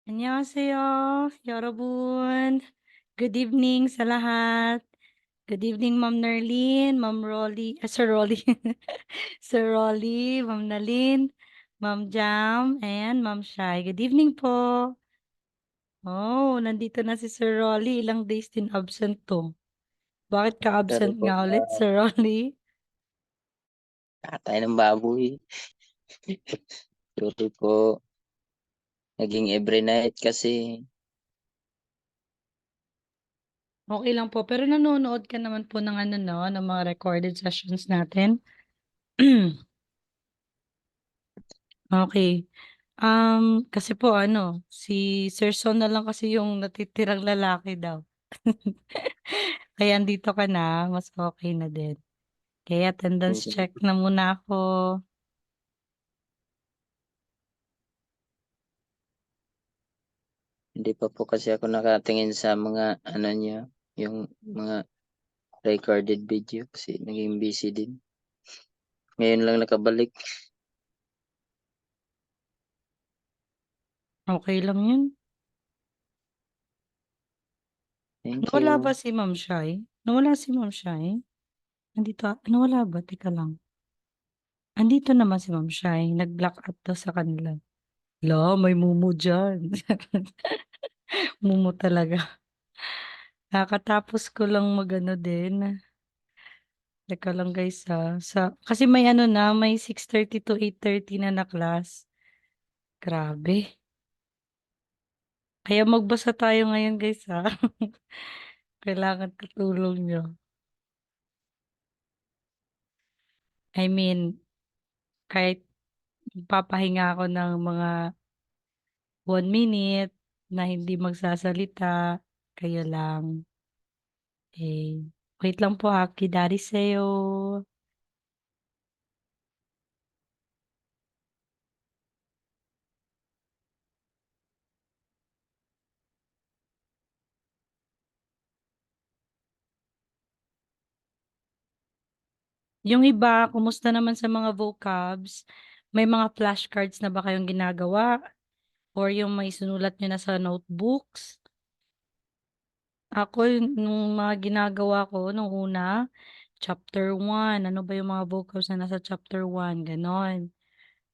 안녕하세요, 여러분. Good evening sa lahat. Good evening, Ma'am Nerlin, Ma'am Rolly, Sir Rolly, Sir Rolly, Ma'am Nalin, Ma'am Jam, and Ma'am Shai. Good evening po. Oh, nandito na si Sir Rolly. Ilang days din absent to. Bakit ka Sorry absent po, nga ulit, Sir Rolly? nakatay ng baboy. Sorry po, naging every night kasi. Okay lang po. Pero nanonood ka naman po ng ano, no, ng mga recorded sessions natin. Okay. Kasi po ano, si Sir Son na lang kasi yung natitirang lalaki daw. Kaya andito ka na, mas okay na din. Kaya attendance check na muna ako. Hindi pa po kasi ako nakatingin sa mga ano niya, yung mga recorded video kasi naging busy din. Ngayon lang nakabalik. Okay lang yun. Thank Nawala ba you. si Ma'am Shai? Nawala si Ma'am Shai? Nandito, nawala ba? Teka lang. Andito naman si Ma'am Shai. Nag-block up daw sa kanila. La, may mumu dyan. Mumu talaga. Nakatapos ko lang magano din. Teka lang guys kasi may ano na, may 6:30 to 8:30 na na class. Grabe. Kaya magbasa tayo ngayon guys ha. Kailangan katulong nyo. I mean, kahit papahinga ako ng mga 1 minute na hindi magsasalita, kayo lang. Eh, wait lang po ha, kidari sa'yo. Yung iba, kumusta naman sa mga vocabs? May mga flashcards na ba kayong ginagawa? Or yung may sinulat nyo na sa notebooks? Ako, nung mga ginagawa ko, nung una, chapter 1, ano ba yung mga vocabs na nasa chapter 1, ganon.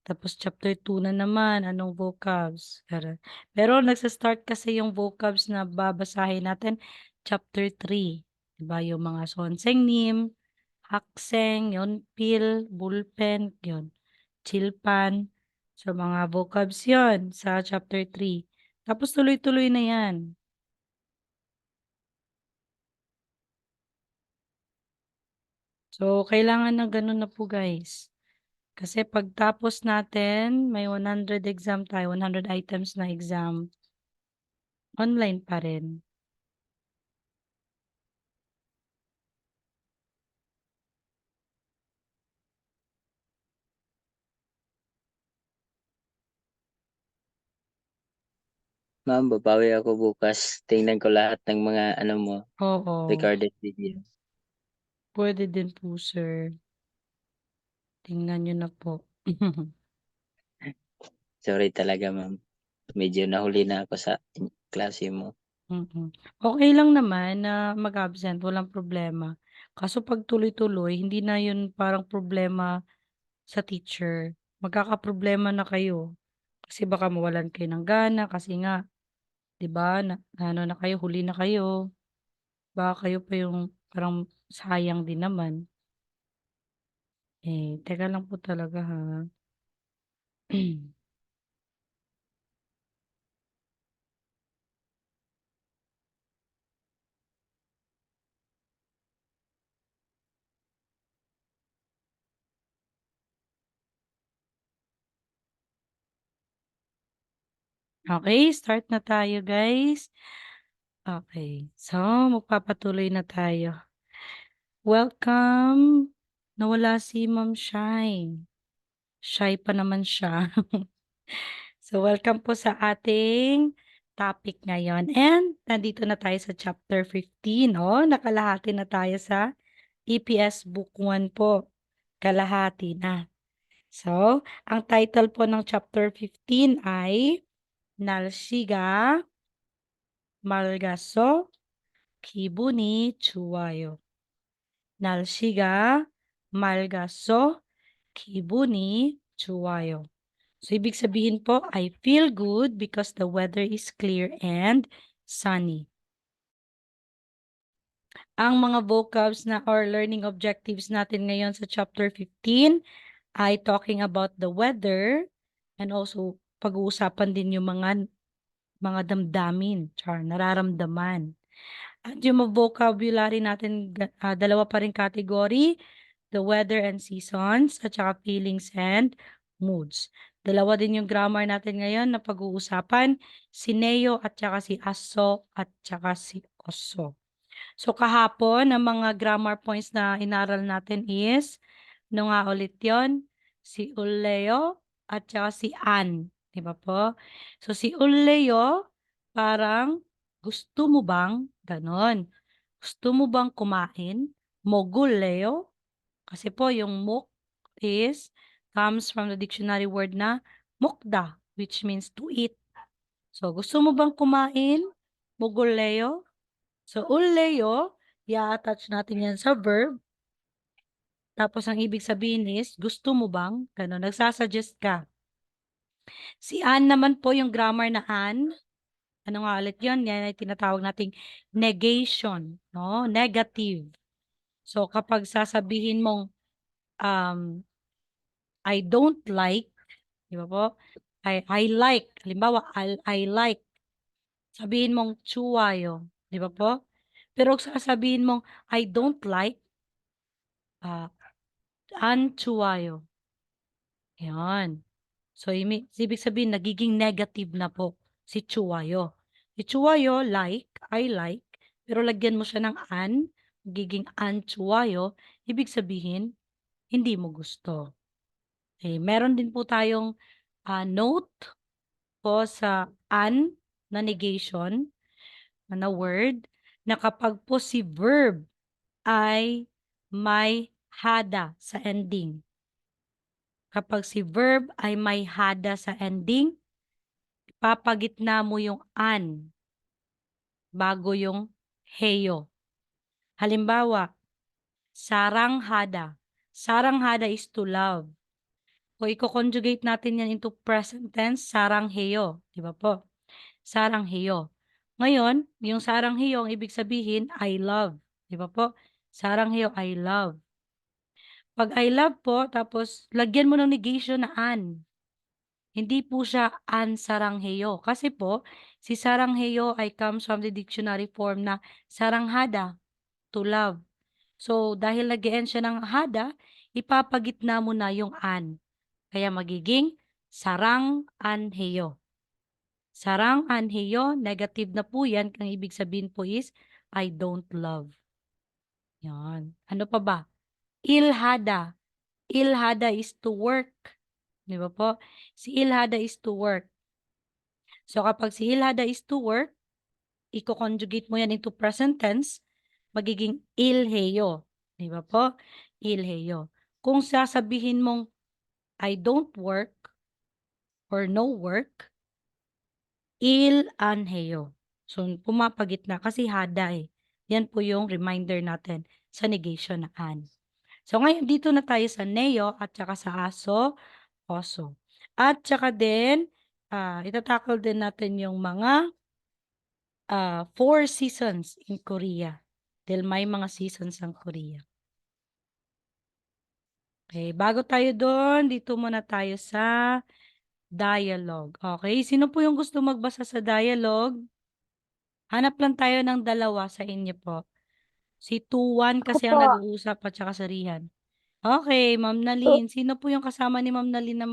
Tapos chapter 2 na naman, anong vocabs. Pero nagsa-start kasi yung vocabs na babasahin natin, chapter 3. Diba, yung mga sonsengnim, hakseng, yon, pil, bullpen, yon, chilpan. So, mga vocabs yon sa chapter 3. Tapos tuloy-tuloy na yan. So, kailangan na ganun na po guys. Kasi pagtapos natin, may 100 exam tayo, 100 items na exam. Online pa rin. Ma'am, babawi ako bukas. Tingnan ko lahat ng mga ano mo, Oo, recorded video. pwede din po sir. Tingnan nyo na po. Sorry talaga, ma'am. Medyo nahuli na ako sa klase mo. Mm. Okay lang naman na mag-absent, walang problema. Kaso pag tuloy-tuloy, hindi na yun parang problema sa teacher. Magkakaproblema na kayo. Kasi baka mawalan kayo ng gana kasi nga, 'di ba? Ano na kayo, huli na kayo. Baka kayo pa yung parang sayang din naman. Teka lang po talaga ha. Okay, start na tayo guys. Okay, so magpapatuloy na tayo. Welcome. Nawala si Ma'am Shai. Shy pa naman siya. So welcome po sa ating topic ngayon. And nandito na tayo sa chapter 15. Oh, nakalahati na tayo sa EPS Book 1 po. Kalahati na. So, ang title po ng chapter 15 ay 날씨가 맑아서 기분이 좋아요. 날씨가 맑아서 기분이 좋아요. So, ibig sabihin po, I feel good because the weather is clear and sunny. Ang mga vocabs na or learning objectives natin ngayon sa chapter 15 ay talking about the weather and also pag-uusapan din yung mga damdamin, nararamdaman. At yung mga vocabulary natin, dalawa pa rin category, the weather and seasons, at saka feelings and moods. Dalawa din yung grammar natin ngayon na pag-uusapan, si Neo at saka si Aso at saka si Oso. So kahapon, ang mga grammar points na inaral natin is, ano nga ulit yun? Si Uleo at saka si Ann. Di ba po? So si Uleo, parang gusto mo bang, ganon. Gusto mo bang kumain? Moguleo. Kasi po yung muk comes from the dictionary word na mukda, which means to eat. So gusto mo bang kumain? Moguleo. So, uleo, i-attach natin yan sa verb. Tapos, ang ibig sabihin is, gusto mo bang? Ganun, nagsasuggest ka. Si an naman po, yung grammar na an. Ano nga ulit yun? Yan ay tinatawag nating negation, no? Negative. So, kapag sasabihin mong, I don't like, di ba po? I like, halimbawa, I like. Sabihin mong chuwayo, di ba po? Pero sasabihin mong, I don't like, anchuwayo. Yan. So, ibig sabihin, nagiging negative na po si chuwayo. Si chuwayo, like, I like, pero lagyan mo siya ng an, magiging anchuwayo, ibig sabihin, hindi mo gusto. Okay, meron din po tayong note po sa an na negation na word na kapag po si verb ay may hada sa ending. Kapag si verb ay may hada sa ending, papagitna mo yung an bago yung heyo. Halimbawa, saranghada. Saranghada is to love. O i-conjugate natin yan into present tense, sarangheyo. Di ba po? Sarangheyo. Ngayon, yung sarangheyo, ang ibig sabihin, I love. Di ba po? Sarangheyo, I love. Pag I love po, tapos lagyan mo ng negation na an. Hindi po siya an sarangheyo. Kasi po, si sarangheyo ay comes from the dictionary form na saranghada, to love. So, dahil nag-end siya ng hada, ipapagitna mo na yung an. Kaya magiging sarang anheyo. Sarang anheyo, negative na po yan. Ang ibig sabihin po is, I don't love. Yan. Ano pa ba? Ilhada. Ilhada is to work. Di ba po? Si ilhada is to work. So, kapag si ilhada is to work, i-conjugate mo yan into present tense, magiging ilheyo. Di ba po? Ilheyo. Kung sasabihin mong, I don't work or no work, il-anheyo. So, pumapagitna kasi hada eh. Yan po yung reminder natin sa negation na an. So, ngayon dito na tayo sa neo at saka sa aso, oso. At saka din, itatakal din natin yung mga 4 seasons in Korea. Dahil may mga seasons ang Korea. Okay, bago tayo doon, dito muna tayo sa dialogue. Okay, sino po yung gusto magbasa sa dialogue? Hanap lang tayo ng dalawa sa inyo po. Si Tuwan Ako kasi ang po. nag-uusap at saka si Rihan. Okay, Ma'am Nalin. Sino po yung kasama ni Ma'am Nalin na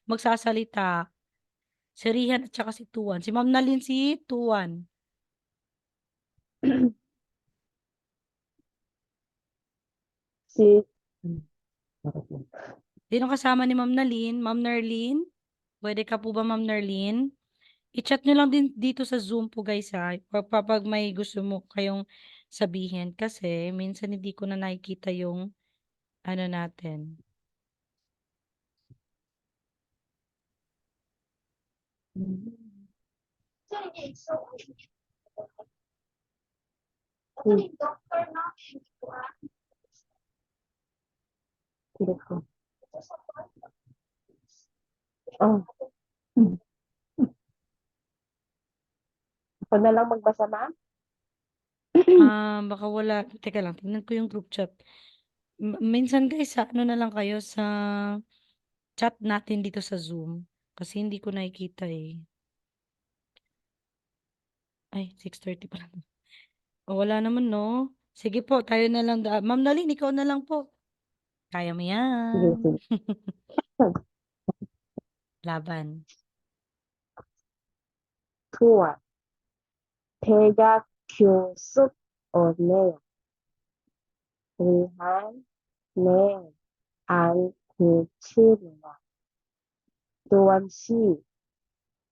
magsasalita? Si Rihan at saka si Tuwan. Si Ma'am Nalin, si Tuwan. Si Sino kasama ni Ma'am Nalin? Ma'am Nerlin? Pwede ka po ba, Ma'am Nerlin? I-chat nyo lang din dito sa Zoom po, guys, ha? Kapag may gusto mo kayong sabihin. Kasi minsan hindi ko na nakikita yung ano natin. Dito. Oh, ako na lang magbasa, ma'am? Baka wala. Teka lang, tingnan ko yung group chat. Minsan guys, sa ano na lang kayo sa chat natin dito sa Zoom. Kasi hindi ko nakikita eh. Ay, 6:30 pa lang. O, wala naman, no? Sige po, tayo na lang. Ma'am Nalin, ikaw na lang po. Kaya mo Sige, yan. sige. Laban. Tuwa. 대학 교습 오네요. 리한, 네, 안 고치구나. 도원 씨,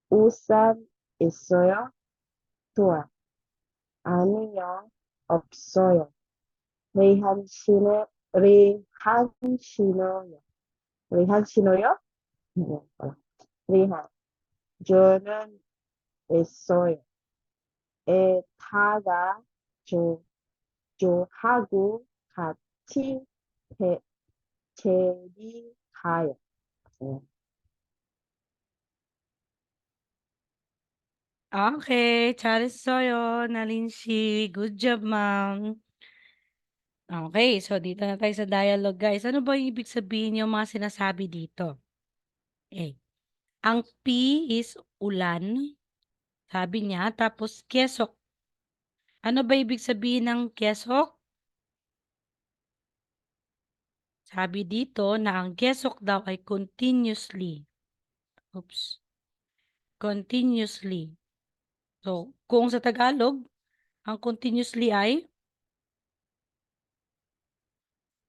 우산 있어요? 도원, 아니요, 없어요. 리한 씨는요? 리한 씨는요? 네, 리한, 저는 있어요. 에다가 조하고 같이 제리 가요. 네. Okay, 잘했어요, Nalin shi. Good job, ma'am. Okay, so dito na tayo sa dialogue, guys. Ano ba yung ibig sabihin yung mga sinasabi dito? Eh, ang P is ulan, sabi niya, tapos kesok. Ano ba ibig sabihin ng kesok? Sabi dito na ang kesok daw ay continuously. Oops. Continuously. So, kung sa Tagalog, ang continuously ay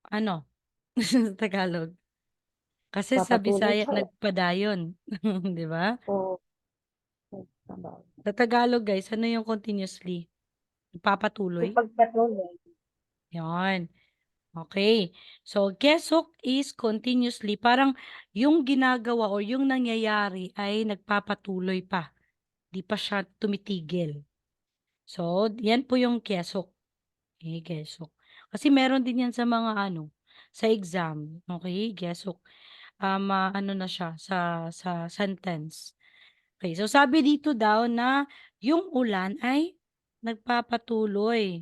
ano? Sa Tagalog. Kasi sa Papatuloy Bisaya siya eh. nagpadayon, 'di ba? O, Sa Tagalog, guys, ano yung continuously? Papatuloy? ipagpatuloy. 'Yon. Okay. So, kesok is continuously. Parang yung ginagawa o yung nangyayari ay nagpapatuloy pa. Di pa siya tumitigil. So, yan po yung kesok. Okay, kesok. Kasi meron din yan sa mga ano, sa exam. Okay, kesok. Ano na siya sa sentence. Okay, so sabi dito daw na yung ulan ay nagpapatuloy.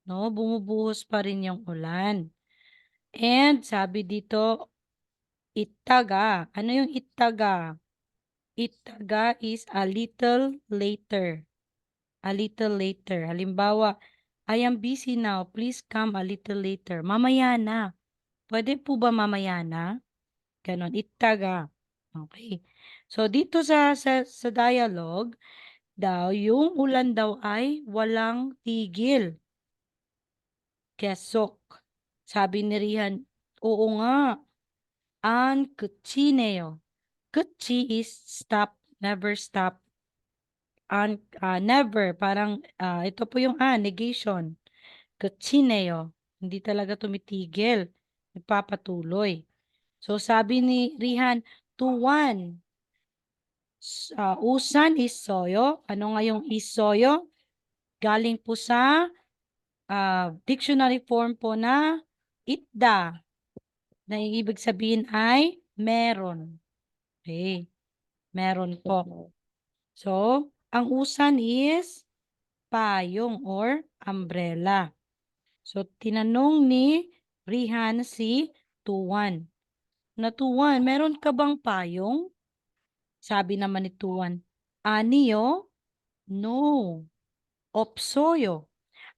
No, bumubuhos pa rin yung ulan. And sabi dito, itaga. Ano yung itaga? Itaga is a little later. A little later. Halimbawa, I am busy now. Please come a little later. Mamaya na. Pwede po ba mamaya na? Ganon. Itaga. Okay. So, dito sa dialogue, daw, yung ulan daw ay walang tigil. Kesok. Sabi ni Rihan, oo nga. An kuchineyo. Kuchi is stop, never stop. Never, parang ito po yung negation. Kuchineyo. Hindi talaga tumitigil. Nagpapatuloy. So sabi ni Rihan, tuwan. Usan is soyo. Ano nga yung is soyo? Galing po sa dictionary form po na itda. Na yung ibig sabihin ay meron. Okay. Meron po. So, ang usan is payong or umbrella. So, tinanong ni Rihan si Tuwan. Na Tuwan, meron ka bang payong? Sabi naman ni Tuwan, Aniyo? No. Opsoyo.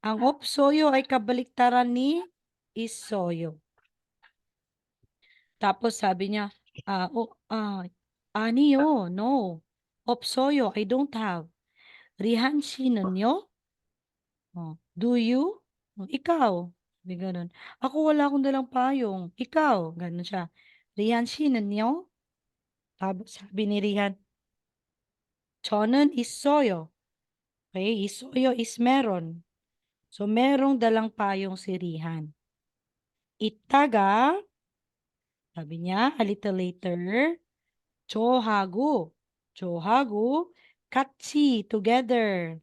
Ang opsoyo ay kabaliktaran ni isoyo. Tapos sabi niya, Aniyo? No. Opsoyo, I don't have. Rihan sinanyo? Oh, do you? Oh, ikaw? Sabi ganun. Ako wala akong dalang payong. Ikaw? Ganun siya. Rihan sinanyo? Sabi ni Rihan, 저는 있어요. Okay, 있어요 is meron. So, merong dalang payong si Rihan. Itaga, sabi niya, a little later, 조하고, 조하고, Katchi, together.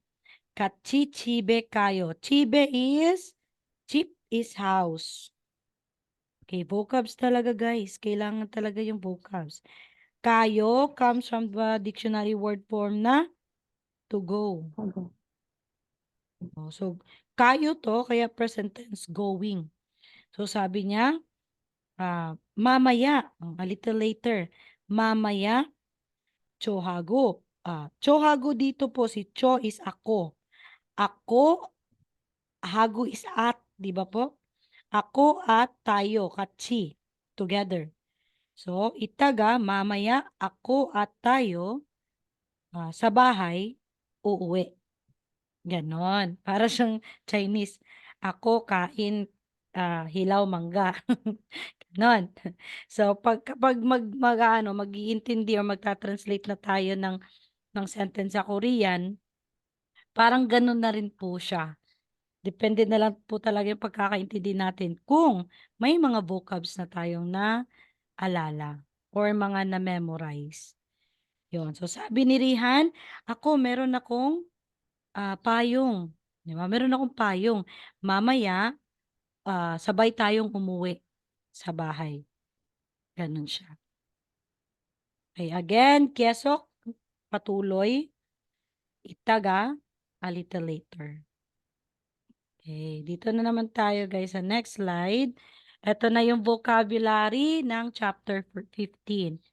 Katchi chibe kayo. Chibe is, chip is house. Okay, vocabs talaga guys. Kailangan talaga yung vocabs. Kayo comes from the dictionary word form na to go. 가다. Oh, so, kayo to, kaya present tense going. So, sabi niya, mamaya, a little later, mamaya, chohago. Chohago dito po, si cho is ako. Ako, hago is at, di ba po? Ako at tayo, katsi, together. So, itaga, mamaya, ako at tayo, sa bahay, uuwi. Ganon. Para siyang Chinese. Ako kain hilaw mangga. Ganon. So kapag mag-iintindi o magta-translate na tayo ng sentence sa Korean, parang ganon na rin po siya. Depende na lang po talaga yung pagkakaintindi natin kung may mga vocabs na tayong naalala or mga na-memorize. Yun. So sabi ni Rihan, meron akong payong. Di ba? Meron akong payong. Mamaya, sabay tayong umuwi sa bahay. Ganun siya. Okay, again, kesok, patuloy. Itaga, a little later. Okay, dito na naman tayo guys sa next slide. Ito na yung vocabulary ng chapter 15.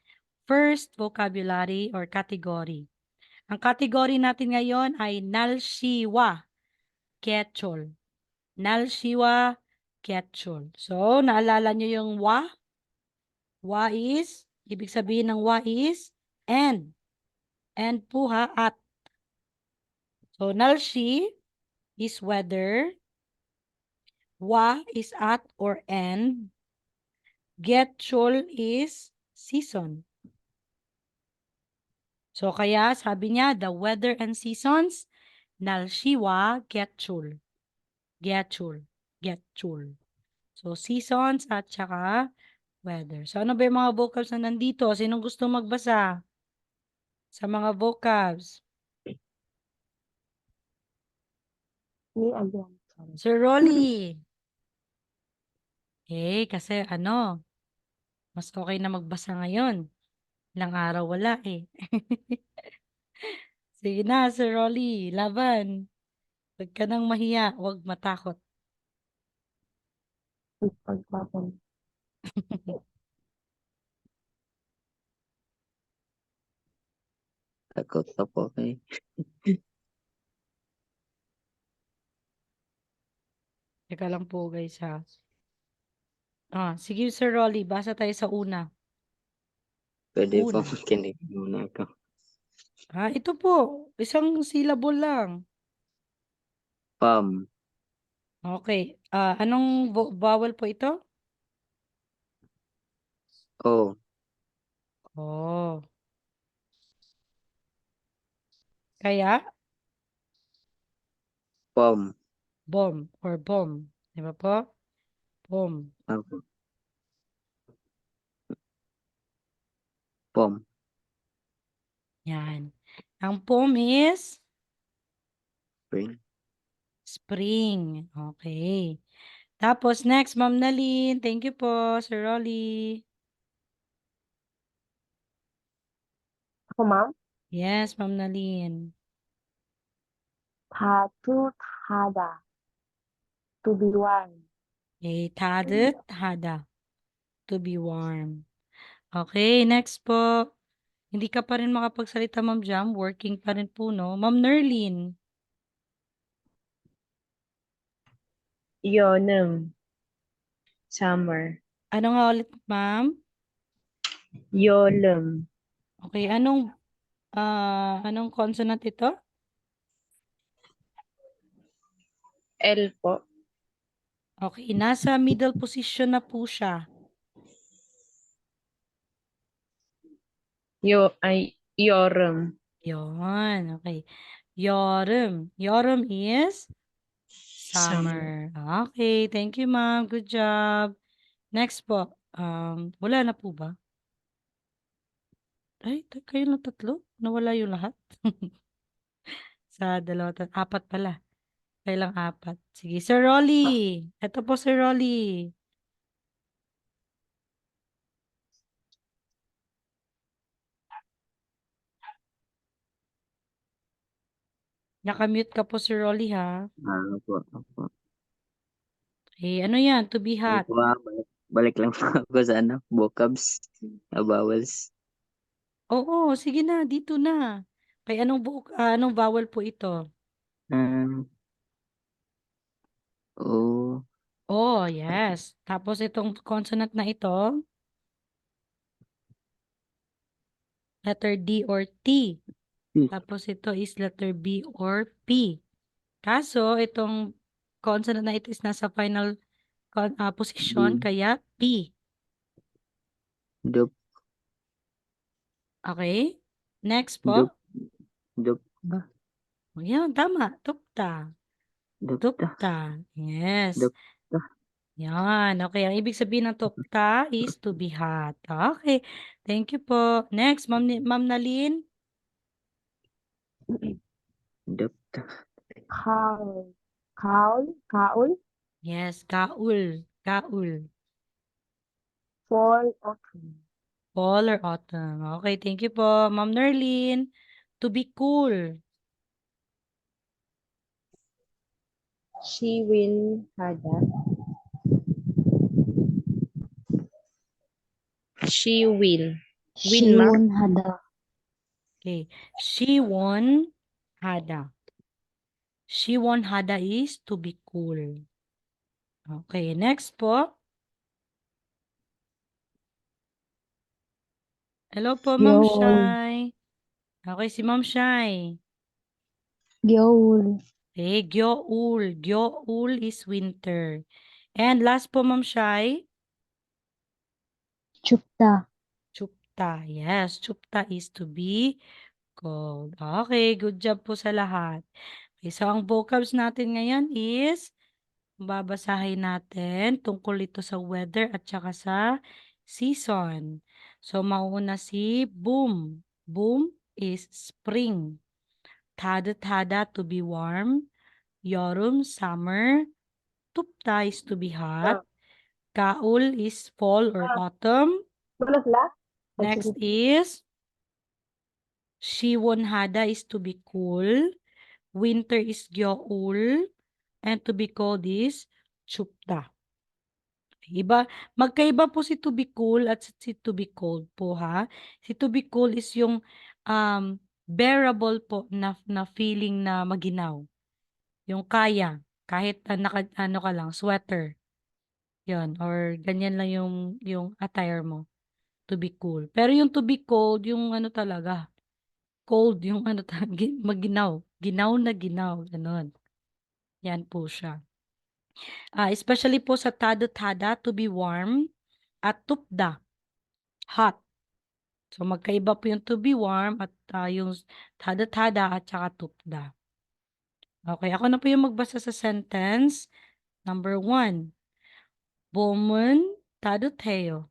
First vocabulary or category. Ang category natin ngayon ay nalshiwa, ketchol. Nalshiwa, ketchol. So, naalala nyo yung wa? Wa is, ibig sabihin ng wa is, and. And po ha, at. So, nalshi is whether. Wa is at or and. Getchol is season. So, kaya sabi niya, the weather and seasons, nalshiwa, getchol. Getchol. Getchol. So, seasons at saka weather. So, ano ba yung mga vocabs na nandito? Sinong gusto magbasa sa mga vocabs? Me again. Sorry. Sir Rolly. Kasi mas okay na magbasa ngayon. Ilang araw wala eh. Sige na, Sir Rolly, laban. Huwag ka nang mahiya, huwag matakot. Pagpapon. Takot pa po kayo. Teka lang po guys ha. Sige Sir Rolly, basa tayo sa una. Pwede po Una. makinig muna ako. Ito po, isang syllable lang. Pam. Okay. Anong vowel po ito? O. Oh. Kaya, Pom. bomb or bomb. Di ba po? Bomb. Ako. Pom. Yan. Ang pom is Spring. spring. Okay. Tapos next, Ma'am Nalin. Thank you po, Sir Rolly. Ako, ma'am. Yes, Ma'am Nalin. 따뜻하다. To be warm. Okay, tadet, hada. To be warm. Okay, next po. Hindi ka pa rin makapagsalita, Ma'am Jam. Working pa rin po, no? Ma'am Nerlin. 여름, summer, Ano nga ulit, Ma'am? 여름, Okay, anong consonant ito? L po, Okay, nasa middle position na po siya. 여름, Yon, okay. Yorum. Yorum is summer. Okay, thank you, ma'am. Good job. Next po. Wala na po ba? Ay, kayo lang tatlo? Nawala yung lahat? Sa dalawa, apat pala. Kailang apat. Sige, Sir Rolly. Ito po, Sir Rolly. Nakamute ka po, Sir Rolly, ha? Opo. Eh, ano yan? To be Sige hot. po balik lang po ako sa vocabs, vowels. Oo, sige na, dito na. Kay anong vowel po ito? Um, O, Oh, yes. Tapos itong consonant na ito, letter D or T. P. Tapos ito is letter B or P. Kaso, itong consonant na ito is nasa final position, D, kaya P. dup, Okay? Next dup, po. dup, ba? Ayan, tama. Tupta. Dupta, Tupta. Yes. dupta. Yan. Okay. Ang ibig sabihin ng tupta is to be hot. Okay. Thank you po. Next, Ma'am Nalin. Dupta. Kaul. Kaul. Yes, kaul. Kaul. Fall, autumn. Fall or autumn. Okay, thank you po. Ma'am Nerlin. To be cool. She will hada. She will. Win, ma'am. Shiwon hada. Okay. She won hada. She won hada is to be cool. Okay, next po. Hello po, Ma'am Gyoul. Shai. Okay, si Ma'am Shai. Gyoul. Okay, gyoul. Gyoul is winter. And last po, Ma'am Shai. Chupta. Chupta. Yes, chupta is to be cold. Okay, good job po sa lahat. Okay, so ang vocabs natin ngayon is babasahin natin tungkol ito sa weather at saka sa season. So, mauuna si boom. Boom is spring. Tada to be warm. Yorum, summer. Tupta is to be hot. Kaul is fall or autumn. Mana sila? Next is Shiwonhada is to be cool. Winter is Gyoul. And to be cold is Chupta. Magkaiba po si to be cool at si to be cold po, ha. Si to be cool is yung bearable po na feeling na maginaw. Yung kaya, kahit ano ka lang, sweater. Yon, or ganyan lang yung attire mo. To be cool. Pero yung to be cold, yung ano talaga, cold, yung ano talaga, maginaw. Ginaw na ginaw. Ganon. Yan po siya. Especially po sa tada to be warm, at tupda, hot. So magkaiba po yung to be warm at yung tada at saka tupda. Okay, ako na po yung magbasa sa sentence. Number 1. 봄은 따뜻해요.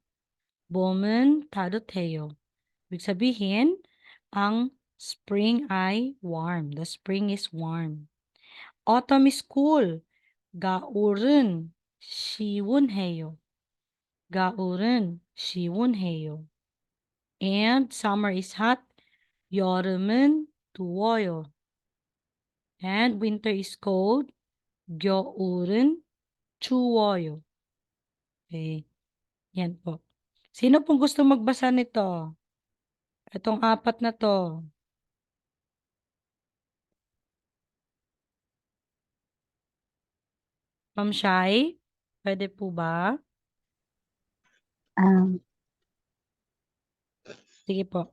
봄은 따뜻해요. Ibig sabihin, ang spring ay warm. The spring is warm. Autumn is cool. 가을은 시원해요. 가을은 시원해요. And summer is hot. 여름은 더워요. And winter is cold. 겨울은 추워요. Okay. Yan po. Sino pong gusto magbasa nito? Itong apat na to. Ma'am Shai, pwede po ba? Sige po.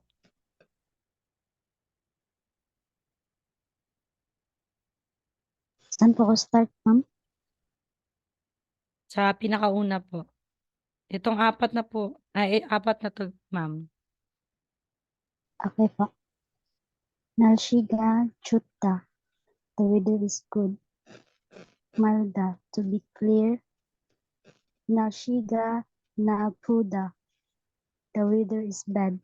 Saan po ako start, ma'am? Sa pinakauna po. Itong apat na po. Apat na to, ma'am. Okay po. Nalshiga chutta. The weather is good. Malda. To be clear. Nalshiga naapuda. The weather is bad.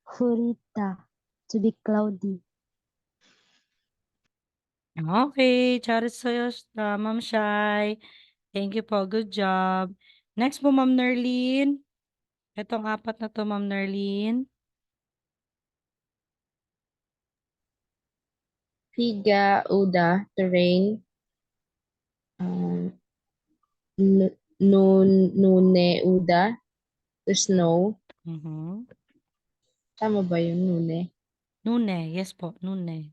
Hurita. To be cloudy. Okay, charis sa'yo, Ma'am Shai. Thank you po, good job. Next po, Ma'am Nerlin. Itong apat na to, Ma'am Nerlin. Figa, Uda, terrain. Nune, Uda, to snow. Mhm. Tama ba yun, nune? Nune, yes po, nune.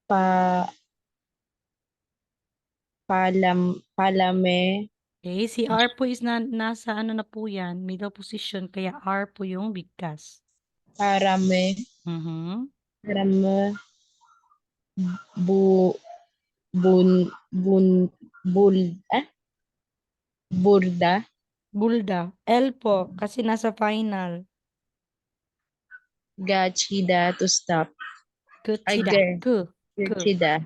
Pa, palame, Okay, si R po is nasa ano na po yan, middle position, kaya R po yung bigkas. parame, Mhm. parame, bu, bul, burda, Bulda. L po, kasi nasa final. gachida, to stop. Ay, Kuchida. Ku. gachida.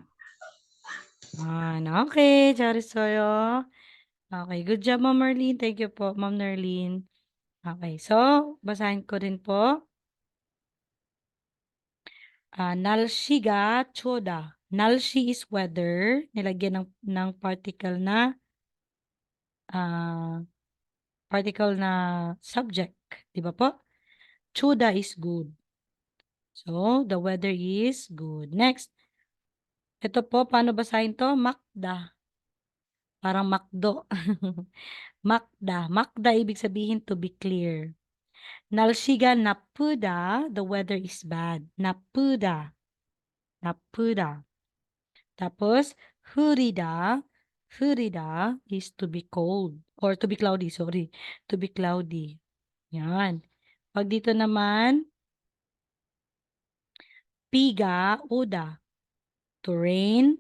Okay, charis sa'yo. Okay, good job, Ma'am Merlin. Thank you po, Ma'am Nerlin. Okay, so, basahin ko rin po. Nalshiga choda. Nalshi is weather. Nilagyan ng particle na subject. Di ba po? Choda is good. So, the weather is good. Next. Ito po, paano basahin to? Makda. Parang makdo. Makda. Makda, ibig sabihin to be clear. Nalshiga napuda, the weather is bad. Napuda. Napuda. Tapos, hurida. Hurida is to be cold. Or to be cloudy, sorry. To be cloudy. Yan. Pag dito naman, piga, uda. To rain,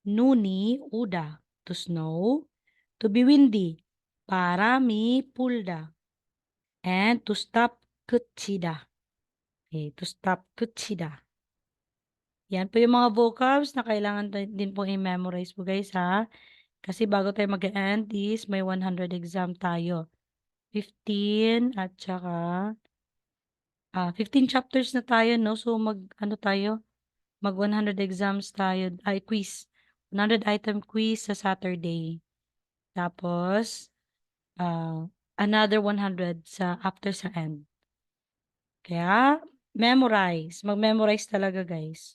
nuni, uda. To snow, to be windy. Parami, pulda. And to stop, kutsida. Okay, to stop, kutsida. Yan po yung mga vocabs na kailangan din po i-memorize po guys ha. Kasi bago tayo mag-end is may 100 exam tayo. 15 at saka 15 chapters na tayo no. So mag 100 exams tayo, ay quiz. 100 item quiz sa Saturday. Tapos another 100 after sa end. Kaya memorize, mag-memorize talaga guys.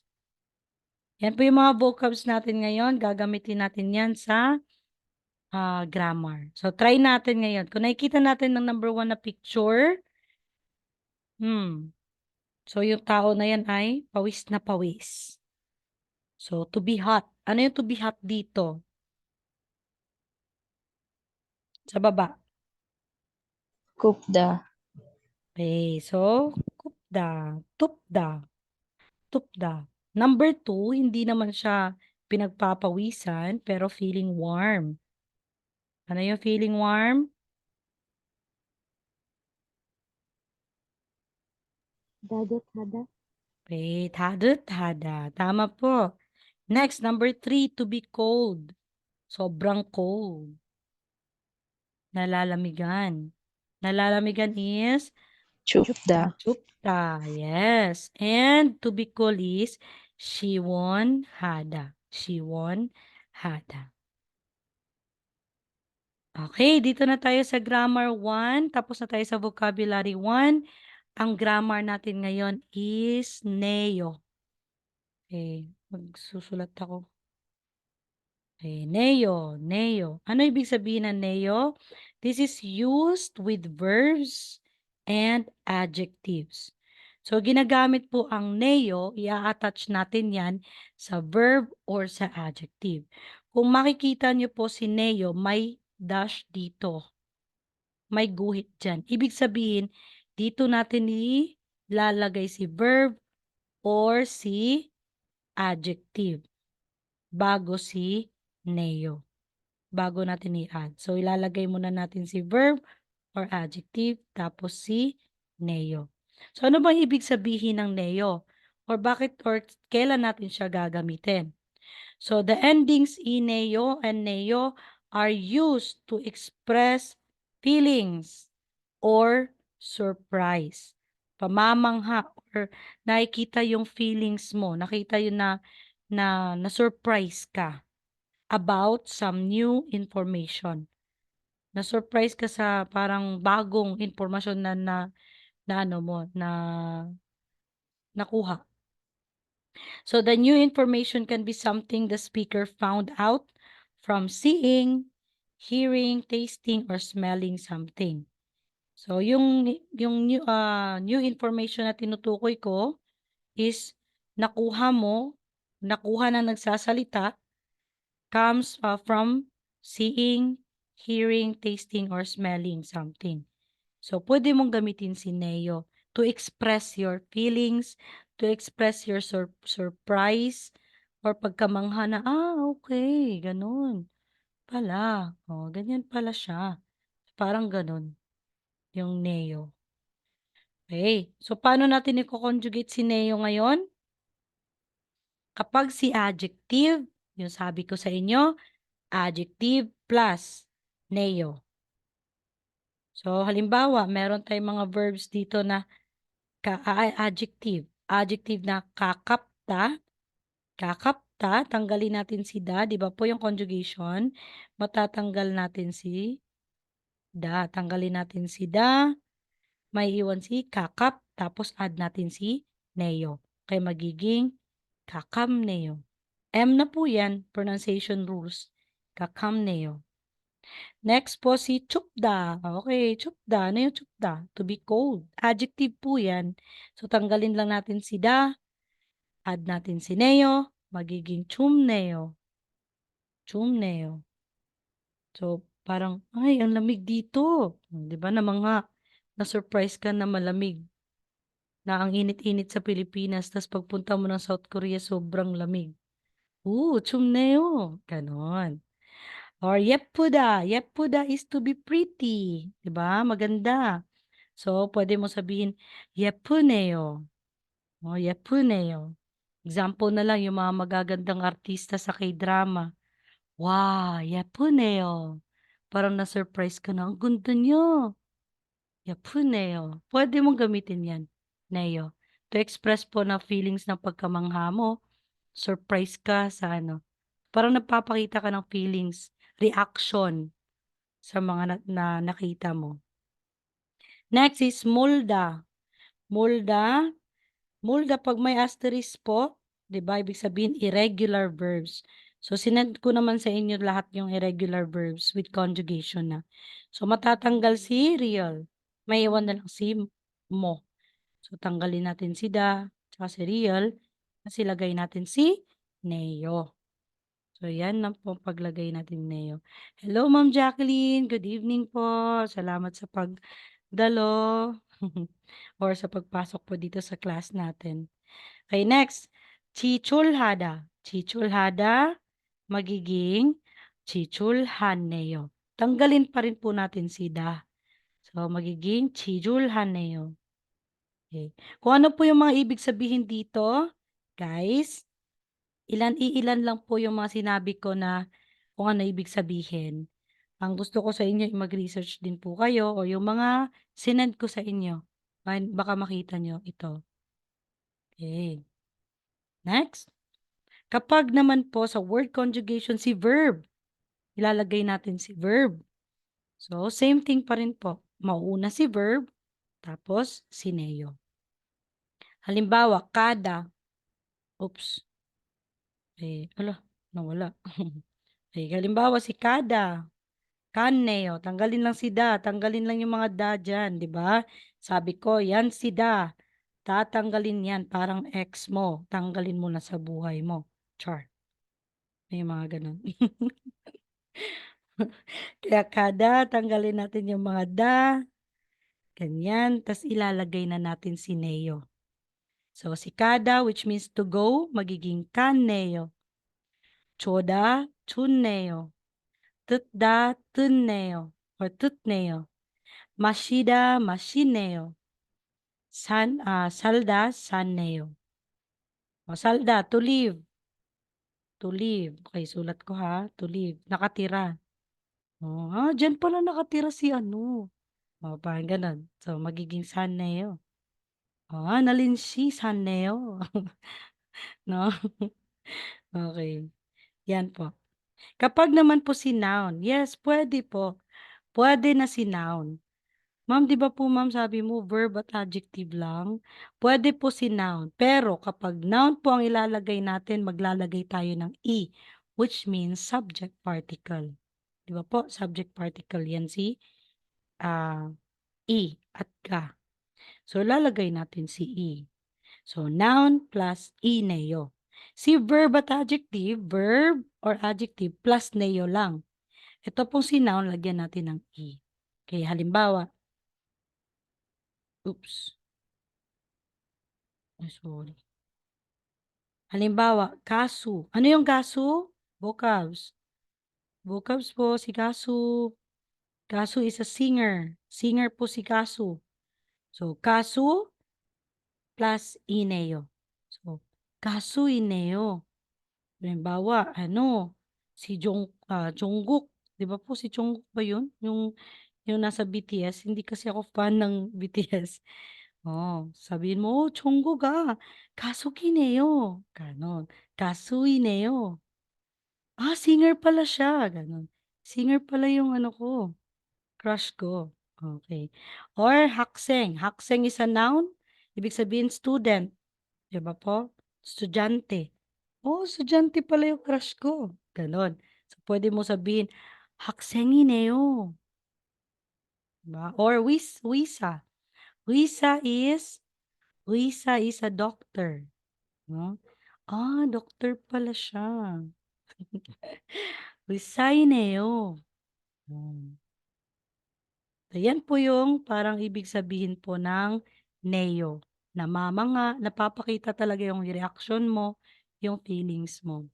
Yan po yung mga vocabs natin ngayon. Gagamitin natin yan sa grammar. So, try natin ngayon. Kung nakikita natin ng number 1 na picture, so yung tao na yan ay pawis na pawis. So, to be hot. Ano yung to be hot dito? Sa baba. Kupda, Okay, so, kupda, tupda, tupda. Number 2, hindi naman siya pinagpapawisan, pero feeling warm. Ano yung feeling warm? Dagat hada. Okay, hada. Tama po. Next, number 3, to be cold. Sobrang cold. Nalalamigan. Nalalamigan is chupda, chupta. Yes. And to be cool is shiwon hada. Shiwon hada. Okay, dito na tayo sa grammar 1. Tapos na tayo sa vocabulary 1. Ang grammar natin ngayon is neo. Okay, magsusulat ako. Okay, neo. Ano ibig sabihin ng neo? This is used with verbs and adjectives. So, ginagamit po ang neo, i-attach natin yan sa verb or sa adjective. Kung makikita nyo po si neo, may dash dito. May guhit dyan. Ibig sabihin, dito natin ilalagay si verb or si adjective bago si neo. Bago natin i-add. So, ilalagay muna natin si verb or adjective, tapos si neo. So, ano bang ibig sabihin ng neo? Or kailan natin siya gagamitin? So, the endings ineo and neo are used to express feelings or surprise. Pamamangha or or nakikita yung feelings mo, nakita yun na surprise ka about some new information. Na-surprise ka sa parang bagong impormasyon na ano mo, na nakuha. So the new information can be something the speaker found out from seeing, hearing, tasting, or smelling something. So yung new information na tinutukoy ko is nakuha na nagsasalita, comes from seeing, hearing, tasting, or smelling something. So, pwede mong gamitin si Neo to express your feelings, to express your surprise, or pagkamangha na, okay, ganun pala. Oh, ganyan pala siya. Parang ganun, yung Neo. Okay, so paano natin i-conjugate si Neo ngayon? Kapag si adjective, yung sabi ko sa inyo, adjective plus Neo. So, halimbawa, meron tayong mga verbs dito na adjective. Adjective na kakapta. Kakapta, tanggalin natin si da. Di ba po yung conjugation? Matatanggal natin si da. Tanggalin natin si da. May iwan si kakap. Tapos add natin si neo. Kaya magiging kakamneo. M na po yan. Pronunciation rules. Kakamneo. Next po si chupda. Okay, chupda. Ano yung chupda? To be cold. Adjective po yan. So, tanggalin lang natin si da. Add natin si neo. Magiging chumneo. Chumneo. So, parang, ay, ang lamig dito. Di ba namang na-surprise ka na malamig. Na ang init-init sa Pilipinas. Tapos pagpunta mo ng South Korea, sobrang lamig. Chumneo. Ganon. Or yepuda. Yepuda is to be pretty. Diba? Maganda. So, pwede mo sabihin, yepuneo. Yepuneo. Example na lang yung mga magagandang artista sa K-drama. Wow, yepuneo. Parang na-surprise ka na. Ang ganda niyo. Yepuneo. Pwede mong gamitin yan. Neo. To express po na feelings ng pagkamangha mo. Surprise ka sa ano. Parang nagpapakita ka ng feelings, reaction sa mga na nakita mo. Next is mulda. Mulda. Mulda, pag may asterisk po, di ba, ibig sabihin irregular verbs. So, sinend ko naman sa inyo lahat yung irregular verbs with conjugation na. So, matatanggal si real. May iwan na lang si mo. So, tanggalin natin si da, tsaka si real, kasi lagay natin si neo. So, yan na po paglagay natin neo. Hello, Ma'am Jacqueline. Good evening po. Salamat sa pagdalo or sa pagpasok po dito sa class natin. Okay, next. Chichulhada. Chichulhada, magiging chichulhaneo. Tanggalin pa rin po natin si da. So, magiging chichulhaneo. Okay. Kung ano po yung mga ibig sabihin dito, guys, ilan lang po yung mga sinabi ko na kung ano ibig sabihin. Ang gusto ko sa inyo, mag-research din po kayo o yung mga sinend ko sa inyo. Baka makita nyo ito. Okay. Next. Kapag naman po sa word conjugation si verb, ilalagay natin si verb. So, same thing pa rin po. Mauuna si verb, tapos si neo. Halimbawa, kada. Oops. Nawala. Halimbawa, si kada. Kaneo. Tanggalin lang si da. Tanggalin lang yung mga da dyan, di ba? Sabi ko, yan si da. Tatanggalin yan. Parang ex mo. Tanggalin mo na sa buhay mo. Char. May mga ganun. Kaya kada, tanggalin natin yung mga da. Ganyan. Tapos ilalagay na natin si neo. So, si kada, which means to go, magiging kaneo. Choda, chunneo. Tutda, tunneo. Or tutneo. Mashida, mashineo. Salda, sanneo. O, salda, to live. To live. Okay, sulat ko ha. To live. Nakatira. Dyan pala nakatira si ano. Parang ganun. So, magiging sanneo. 나린시사네요. No? Okay. Yan po. Kapag naman po si noun, yes, pwede po. Pwede na si noun. Ma'am, di ba po ma'am sabi mo verb at adjective lang? Pwede po si noun. Pero kapag noun po ang ilalagay natin, maglalagay tayo ng E, which means subject particle. Di ba po? Subject particle yan si E at ka. So, lalagay natin si E. So, noun plus E neo. Si verb at adjective, verb or adjective plus neo lang. Ito pong si noun, lagyan natin ng E. Okay, halimbawa, oops. Ay, sorry. Halimbawa, kasu. Ano yung kasu? Vocabs. Vocabs po, si kasu. Kasu is a singer. Singer po si kasu. So, kasu plus ineo. So, kasu ineo. Halimbawa, si Jungkook. Di ba po si Jungkook ba yun? Yung nasa BTS. Hindi kasi ako fan ng BTS. Sabihin mo, Jungkook 가수이네요. Ganon. 가수이네요. Singer pala siya. Ganon. Singer pala yung ko, crush ko. Okay. Or hakseng. Hakseng is a noun. Ibig sabihin student. Di ba po? Estudyante. Estudyante pala yung crush ko. Ganon. So, pwede mo sabihin, 학생이네요. Diba? Or Wisa. Wisa is a doctor. No? Doctor pala siya. Wisaineyo. So, yan po yung parang ibig sabihin po ng neo. Namamanga, napapakita talaga yung reaction mo, yung feelings mo.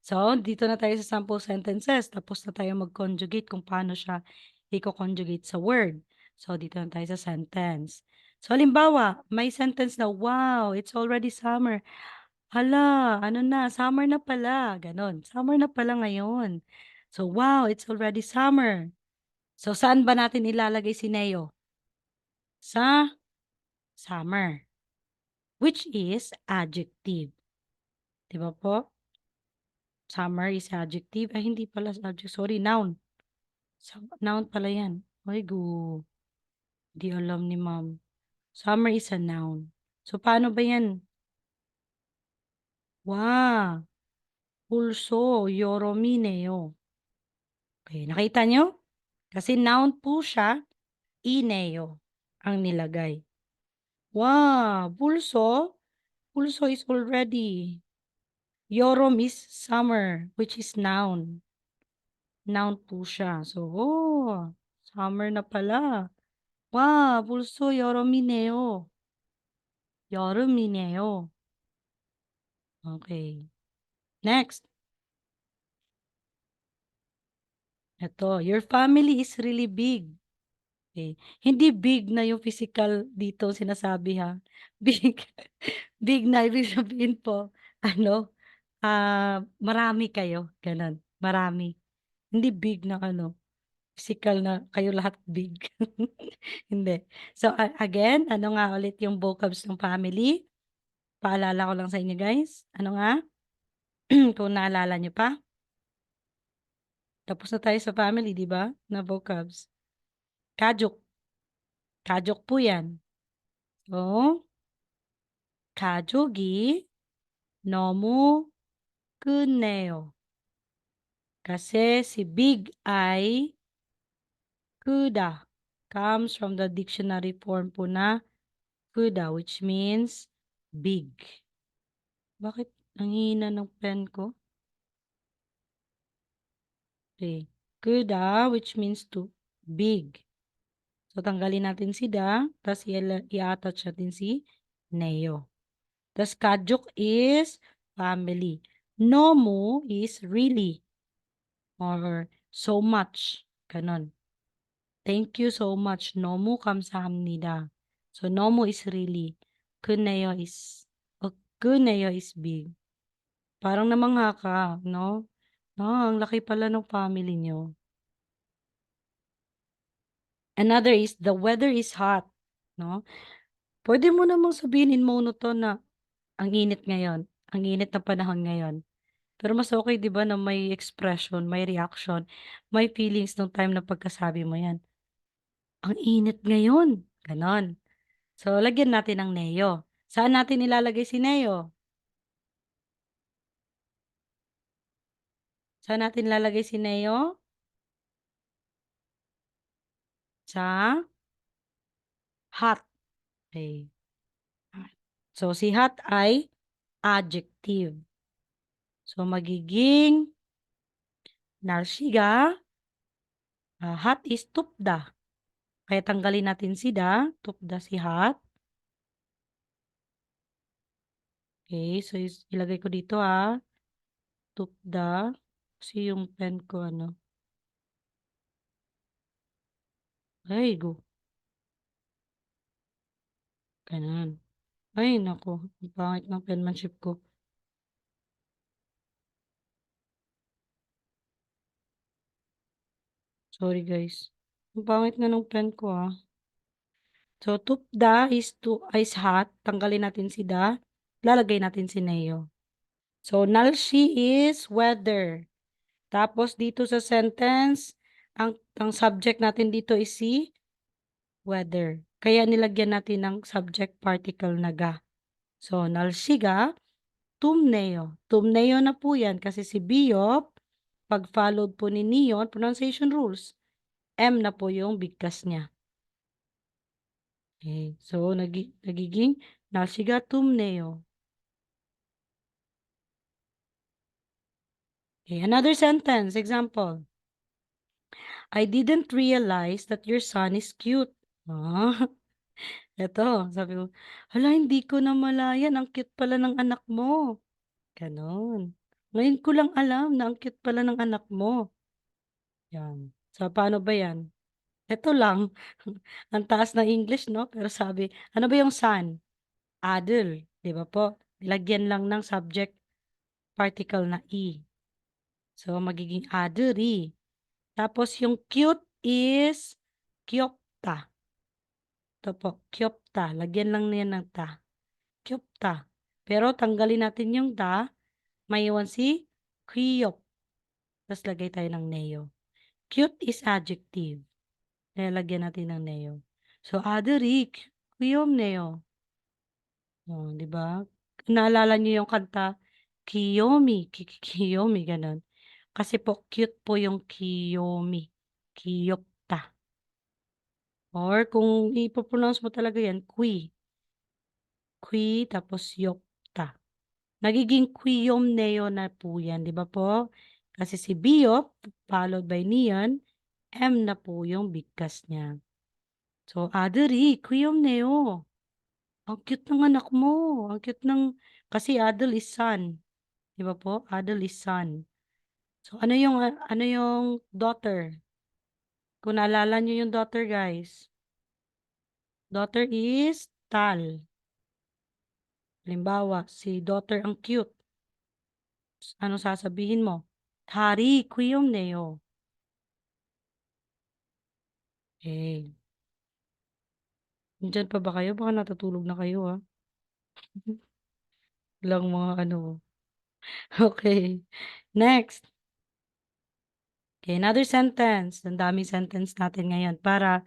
So, dito na tayo sa sample sentences. Tapos na tayo mag-conjugate kung paano siya i-conjugate sa word. So, dito na tayo sa sentence. So, halimbawa, may sentence na, wow, it's already summer. Hala, summer na pala. Ganon. Summer na pala ngayon. So, wow, it's already summer. So, saan ba natin ilalagay si Neo? Sa summer. Which is adjective. Diba po? Summer is adjective. Ay, hindi pala adjective. Sorry, noun. Noun pala yan. Ay, di alam ni ma'am. Summer is a noun. So, paano ba yan? Wow. Pulso, yoromineo. Okay, nakita nyo? Kasi noun po siya, ineo ang nilagay. Wow, pulso. Pulso is already. Yorom is summer, which is noun. Noun po siya. So, summer na pala. Wow, pulso 여름이네요. 여름이네요. Okay. Next. Ito, your family is really big. Okay. Hindi big na yung physical dito sinasabi ha. Big. Big na ibig sabihin po, marami kayo. Ganon. Marami. Hindi big na physical na kayo lahat big. Hindi. So, again, ano nga ulit yung vocabs ng family? Paalala ko lang sa inyo, guys. Ano nga? Kung naalala nyo pa. Tapos na tayo sa family, di ba? Na vocabs. Kajuk. Kajuk po yan. So, 가족이 너무 크네요. Kasi si big ay 크다 comes from the dictionary form po na 크다, which means big. Bakit ang hina ng pen ko? Okay. 크다, which means to big. So, tanggalin natin si da, tapos i-attach natin si neo. Tapos, kajuk is family. Nomu is really or so much. Ganon. Thank you so much. Nomu 감사합니다. So, nomu is really. Kuneyo is big. Parang namangha ka, no? Ang laki pala ng family nyo. Another is the weather is hot, no? Pwede mo namang sabihin in monoton na ang init ngayon, ang init na panahon ngayon. Pero mas okay 'di ba na may expression, may reaction, may feelings nung time na pagkasabi mo 'yan. Ang init ngayon, gano'n. So, lagyan natin ng neo. Saan natin ilalagay si neo? Saan natin ilalagay si neo? Sa hot. Okay. So, si hot ay adjective. So, magiging narsiga. Hot is tupda. Kaya tanggalin natin si da. Tupda si hot. Okay. So, ilagay ko dito Tupda. Kasi yung pen ko Ay, go. Ganun. Ay, nako. Ang pangit ng penmanship ko. Sorry, guys. Ang pangit na ng pen ko, So, tupda is hot. Tanggalin natin si da. Lalagay natin si neo. So, nalshi is weather. Tapos, dito sa sentence, ang subject natin dito is si weather. Kaya nilagyan natin ng subject particle na ga. So, nalshiga, tumneo. Tumneo na po yan kasi si Biop, pag followed po ni Neon, pronunciation rules, M na po yung bigkas niya. Okay. So, nagiging nalshiga tumneo. Okay. Another sentence, example. I didn't realize that your son is cute. Ito, sabi ko, hala, hindi ko na malayan, ang cute pala ng anak mo. Ganon. Ngayon ko lang alam na ang cute pala ng anak mo. Yan. So, paano ba yan? Ito lang. Ang taas ng English, no? Pero sabi, ano ba yung son? Adel. Di ba po? Lagyan lang ng subject particle na E. So, magiging aderi. Tapos, yung cute is kyopta. Ito po, kyopta. Lagyan lang niya ng ta. Kyopta. Pero, tanggalin natin yung ta. Maiwan si kyop. Tapos, lagay tayo ng neo. Cute is adjective. Lagyan natin ng neo. So, aderi, kyom neo. Oh, di ba? Naalala niyo yung kanta, Kiyomi, Kiyomi, ganun. Kasi po, cute po yung Kiyomi. Kiyopta. Or kung ipopronounce mo talaga yan, Kui. Kui, tapos Yopta. Nagiging Kuyom Neo na po yan, di ba po? Kasi si Biop, followed by Neon, M na po yung bigkas niya. So, Aderi, Kuyom Neo. Ang cute ng anak mo. Ang cute ng, kasi Adel is son. Di ba po? Adel is son. So, ano yung daughter? Kung naalala niyo yung daughter, guys. Daughter is Tal. Halimbawa, si daughter ang cute. Ano sasabihin mo? Tari, kuyom neo. Okay. Nandyan pa ba kayo? Baka natutulog na kayo, Lang mga Okay. Next. Okay, another sentence. Ang daming sentence natin ngayon para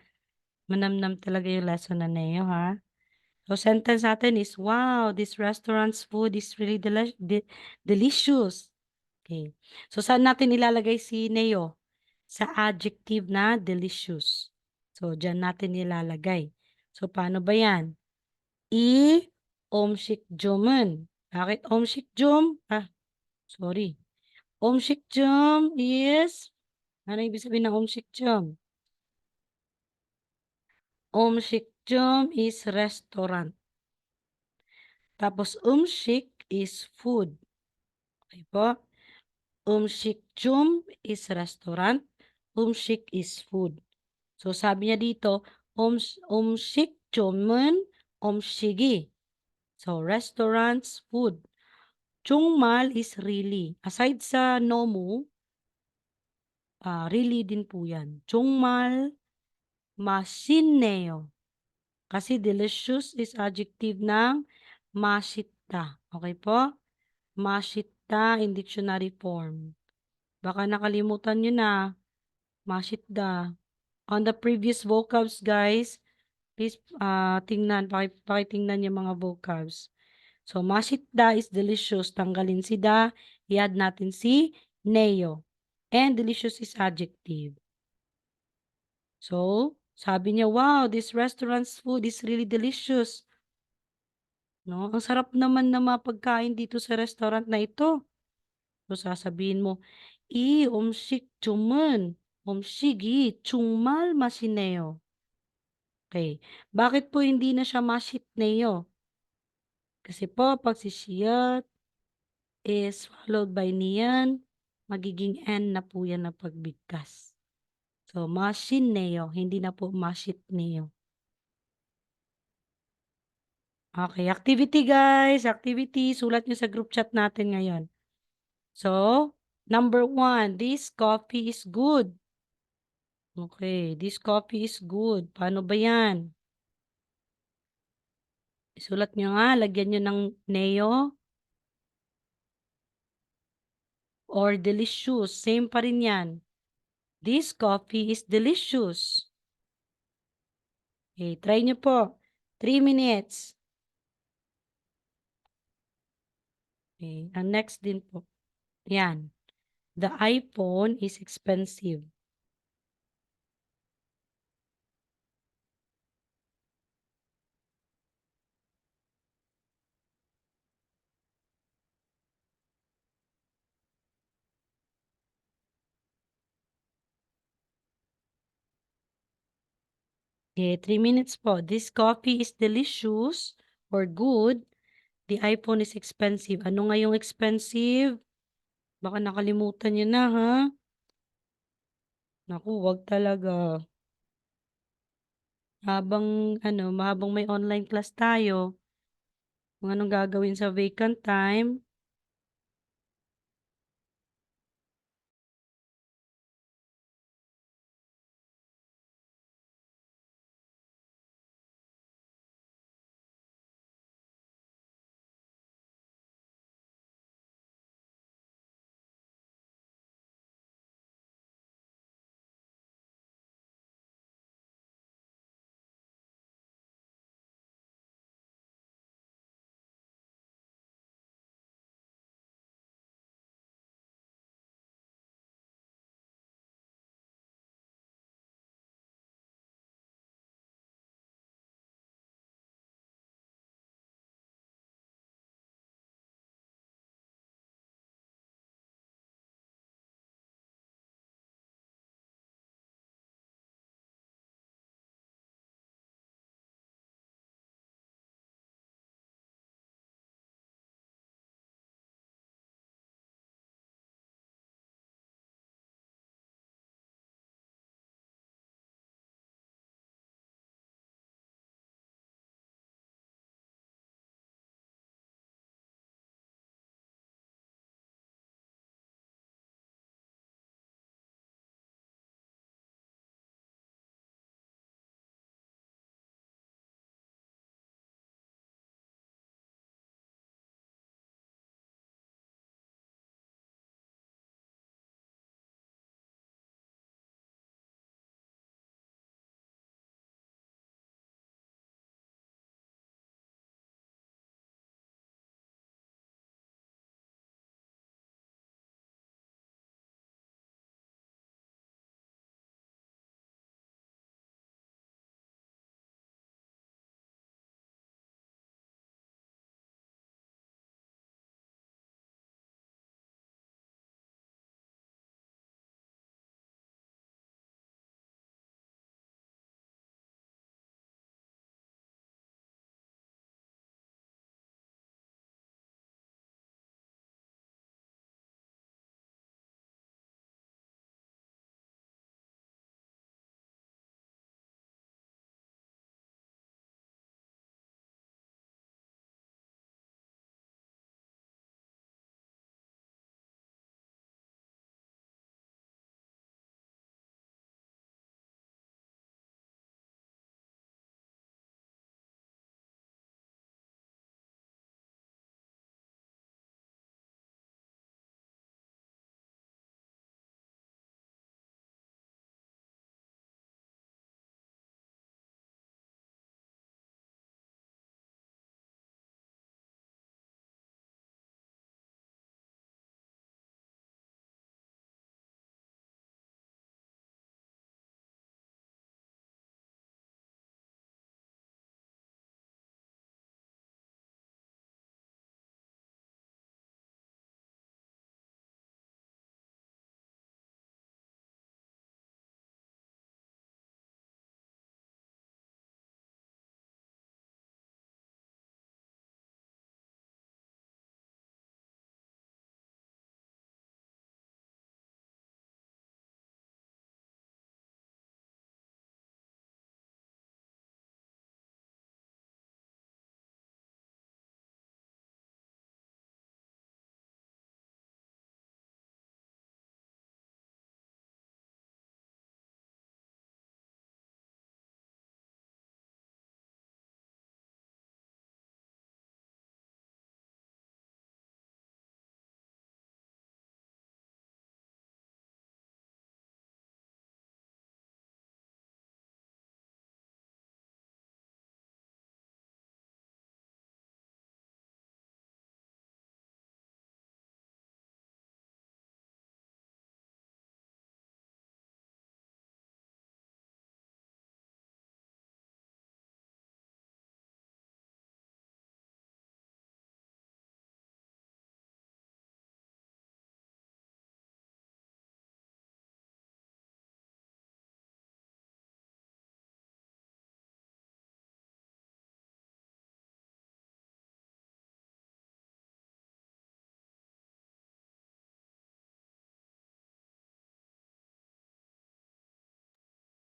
manamnam talaga yung lesson na neo, So, sentence natin is, wow, this restaurant's food is really delicious. Okay. So, saan natin ilalagay si neo? Sa adjective na delicious. So, dyan natin ilalagay. So, paano ba yan? Omshikjomen. Bakit omshikjom? Sorry. Omshikjom is, ano ibig sabihin ng omshikjom? Omshikjom is restaurant. Tapos, is food. Okay po? Umshikjum is restaurant. Umshik is food. So, sabi niya dito, umshikjumen, umshigi. So, restaurants, food. Chungmal is really. Aside sa nomu, really din po yan. Chungmal, masineo. Kasi delicious is adjective ng mashita. Okay po? Mashita in dictionary form. Baka nakalimutan nyo na. Mashita. On the previous vocabs, guys, please pakitingnan yung mga vocabs. So, mashita is delicious. Tanggalin si da. I-add natin si neo. And delicious is adjective. So, sabi niya, wow, this restaurant's food is really delicious. No? Ang sarap naman na mapagkain dito sa restaurant na ito. So, sasabihin mo, um식 주문, 음식이 정말 맛있네요. Okay. Bakit po hindi na siya 맛있네요? Kasi po, pag si siyat is followed by niyan, magiging N na po yan na pagbigkas. So, 맛있네요. Hindi na po 맛있네요. Okay, activity guys. Activity. Sulat nyo sa group chat natin ngayon. So, number 1, this coffee is good. Okay, this coffee is good. Paano ba yan? Isulat nyo nga, lagyan nyo ng neo or delicious. Same pa rin yan. This coffee is delicious. Okay, try nyo po. 3 minutes. Okay, ang next din po. Yan. The iPhone is expensive. Okay, 3 minutes po. This coffee is delicious or good. The iPhone is expensive. Ano nga yung expensive? Baka nakalimutan nyo na, ha? Naku, wag talaga. Habang may online class tayo, kung anong gagawin sa vacant time,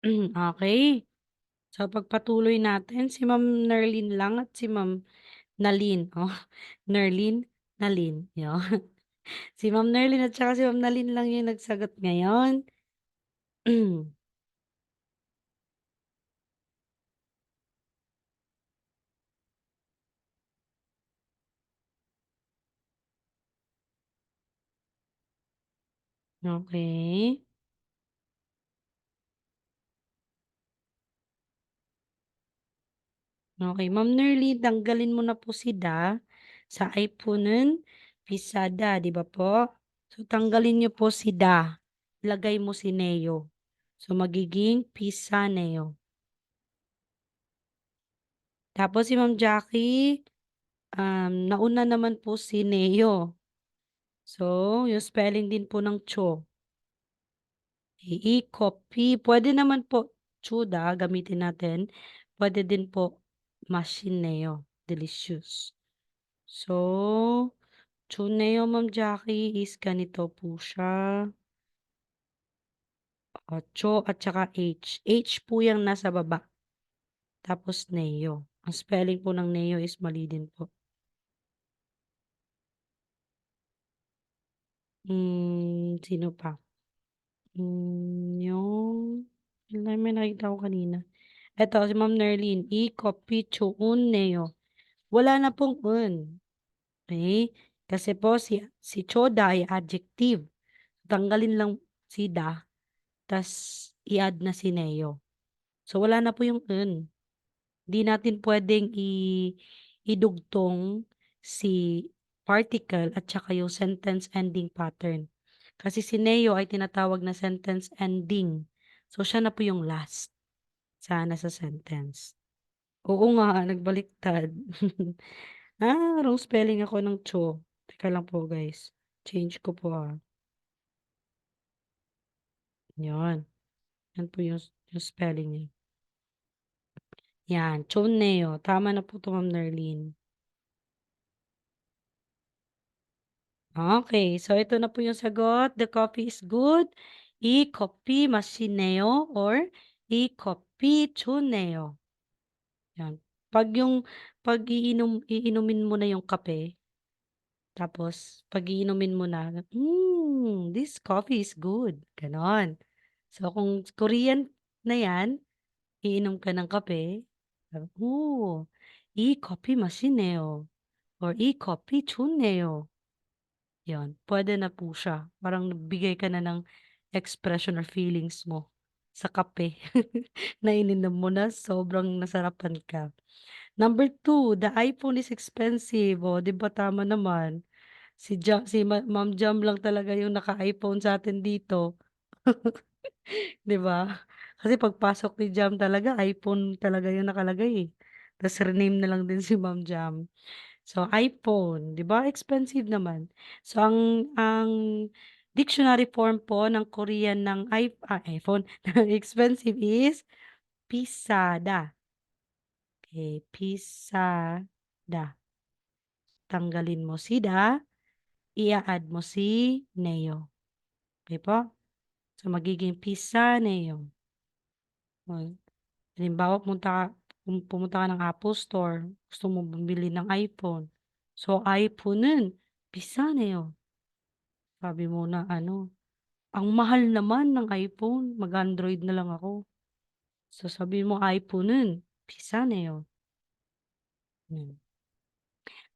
Okay. So, pagpatuloy natin, si Ma'am Nerlin lang at si Ma'am Nalin. Oh, Nerlin, Nalin. Yun. Si Ma'am Nerlin at saka si Ma'am Nalin lang yung nagsagot ngayon. Okay. Okay, Ma'am Nerly, tanggalin mo na po si da sa iPhone pisada, di ba po? So, tanggalin niyo po si da. Lagay mo si Neo. So, magiging pisa Neo. Tapos si Ma'am Jackie, nauna naman po si Neo. So, yung spelling din po ng cho. I-copy. Pwede naman po chuda, gamitin natin. Pwede din po machine Neo. Delicious. So, Chuneo, Ma'am Jackie, is ganito po siya. Cho at saka H. H po yung nasa baba. Tapos Neo. Ang spelling po ng Neo is mali din po. Sino pa? Yung... May nakita ko kanina. Eto, si Ma'am Nerlin. I-copy chuun Neo. Wala na pong un. Okay? Kasi po si Choda ay adjective. Tanggalin lang si da. Tas i-add na si Neo. So, wala na po yung un. Di natin pwedeng idugtong si particle at saka yung sentence ending pattern. Kasi si Neo ay tinatawag na sentence ending. So, siya na po yung last sa sentence. Oo nga, nagbaliktad. Wrong spelling ako ng cho. Teka lang po, guys. Change ko po, Yan. Yan po yung spelling niya. Yan, Choneo. Tama na po ito, Ma'am Nerlin. Okay, so ito na po yung sagot. The coffee is good. I-coffee masineo or i-coffee chuneo. Yan. Pag iinumin mo na yung kape, tapos pag iinumin mo na, this coffee is good. Ganon. So kung Korean na yan, iinom ka ng kape, i-coffee masineo or i-coffee chuneo. Yon, pwede na po siya. Parang nagbigay ka na ng expression or feelings mo sa kape na ininom mo na sobrang nasarapan ka. Number 2, the iPhone is expensive. O, di ba tama naman? Si Ma'am Jam lang talaga yung naka-iPhone sa atin dito. Di ba? Kasi pagpasok ni Jam talaga, iPhone talaga yung nakalagay eh. Tapos rename na lang din si Ma'am Jam. So, iPhone, 'di ba? Expensive naman. So, ang dictionary form po ng Korean ng iPhone, ng expensive is pisada. Okay, pisada. Tanggalin mo si da, i-add mo si neo. Okay po? So, magiging pisa neo. O, halimbawa, pumunta ka ng Apple Store, gusto mo bumili ng iPhone. So, iPhone'은 비싸네요. Sabi mo na ang mahal naman ng iPhone, mag-Android na lang ako. So sabi mo iPhone'은 비싸네요. Yan.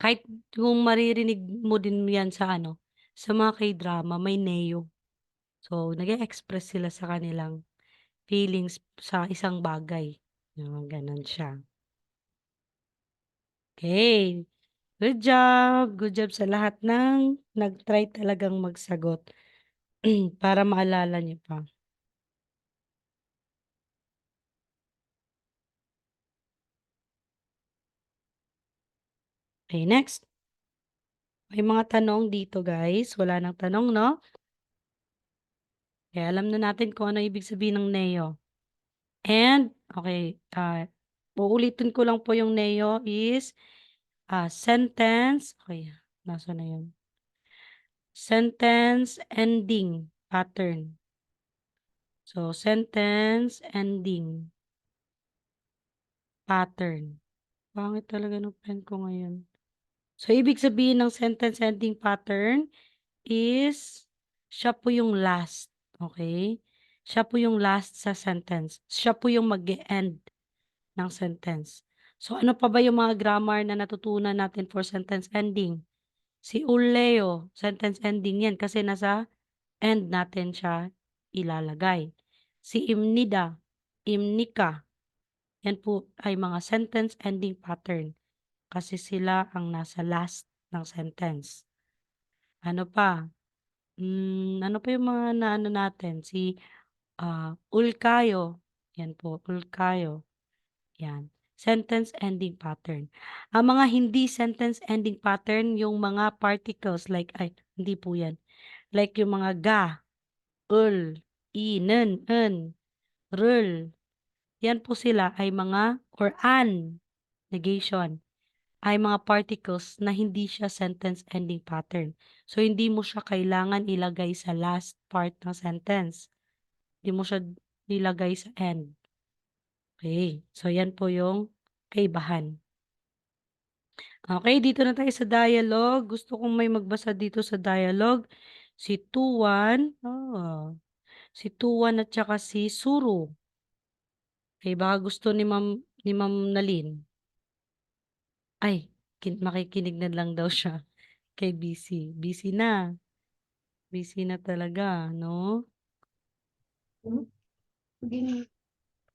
Kahit kung maririnig mo din yan sa mga K-drama, may Neo. So nag-e-express sila sa kanilang feelings sa isang bagay. Ganun siya. Okay. Good job. Good job sa lahat ng nag-try talagang magsagot para maalala niyo pa. Okay, next. May mga tanong dito, guys. Wala nang tanong, no? Kaya alam na natin kung ano ibig sabihin ng neo. And, okay, uulitin ko lang po yung neo is sentence. Okay, nasa na yun? Sentence ending pattern. So, sentence ending pattern. Pangit talaga ng pen ko ngayon. So, ibig sabihin ng sentence ending pattern is siya po yung last. Okay? Siya po yung last sa sentence. Siya po yung mag-end ng sentence. So, ano pa ba yung mga grammar na natutunan natin for sentence ending? Si Uleo, sentence ending yan kasi nasa end natin siya ilalagay. Si Imnida, Imnika, yan po ay mga sentence ending pattern kasi sila ang nasa last ng sentence. Ano pa? Ano pa yung mga naano natin? Si Ulkayo. Yan po, Ulkayo. Yan. Sentence ending pattern. Ang mga hindi sentence ending pattern, yung mga particles like, ay, hindi po yan. Like yung mga ga, ul, inen, en, rul. Yan po sila ay mga, or an, negation, ay mga particles na hindi siya sentence ending pattern. So, hindi mo siya kailangan ilagay sa last part ng sentence. Hindi mo siya ilagay sa end. Okay. So, yan po yung kaibahan. Okay, dito na tayo sa dialogue. Gusto kong may magbasa dito sa dialogue. Si Tuan. Si Tuan at saka si Suru. Okay, baka gusto ni Ma'am Nalin. Ay, makikinig na lang daw siya kay BC. BC na. BC na talaga, no?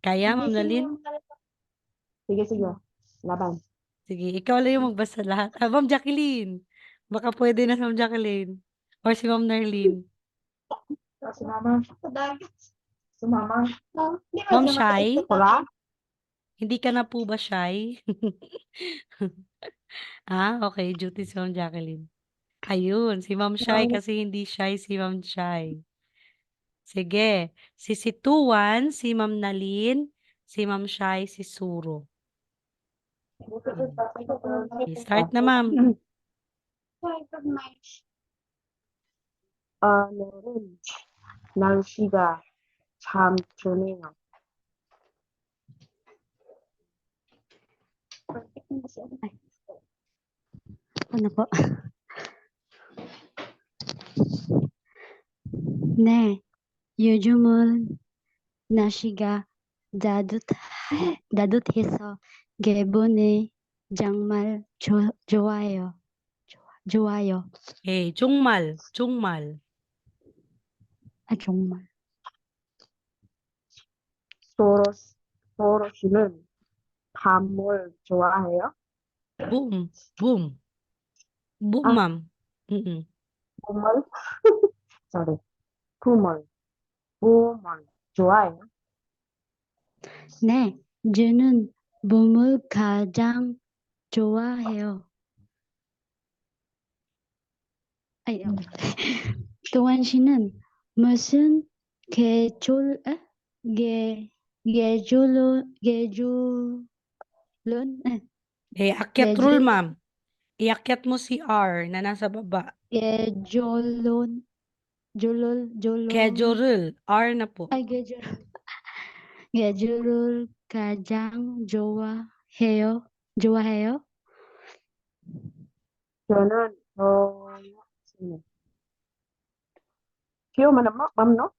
Kaya, Ma'am Nalin? Sige, sige. Laban. Sige, ikaw lang yung magbasa lahat. Ma'am Jacqueline. Baka pwede na si Ma'am Jacqueline. Or si Ma'am Narlene. Sumama. Sumama. Ma'am Shai? Wala? Hindi ka na po ba shy? Okay. Duty si Ma'am Jacqueline. Ayun, si Ma'am Shai kasi hindi shy si Ma'am Shai. Sige. Si Situan, si Ma'am Nalin, si Ma'am Shai, si Suro. Okay, start na, Ma'am. 오늘은 날씨가 참 좋네요. Ano po? 네, 요즘은 날씨가 따뜻해서 기분이 정말 좋아요. 좋아요. Okay, Chungmal. Chungmal. 정말. 소로 씨는 밤을 좋아해요? Boom. Boom. Boom, Ah. Ma'am. 봄을? sorry. 봄을 좋아해요? 네, 저는 봄을 가장 좋아해요. 도환 씨는 무슨 계절은 Akyat rule, Ma'am. Iakyat mo si R na nasa baba. 계절은 Kedyorul. R na po. 계절을 가장 좋아해요. 저는 기억만 맘노?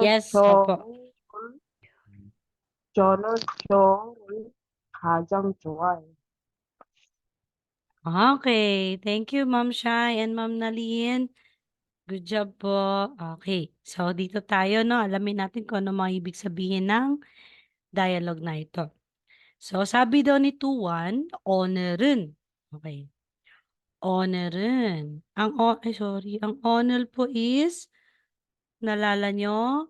Yes, opo. 저는 겨울을 가장 좋아해요. Okay. Thank you, Ma'am Shai and Ma'am Nalin. Good job po. Okay. So, dito tayo, no? Alamin natin kung ano mga ibig sabihin ng dialogue na ito. So, sabi daw ni Tuan, oner은. Okay. Oner은. Ang honor po is, nalala nyo?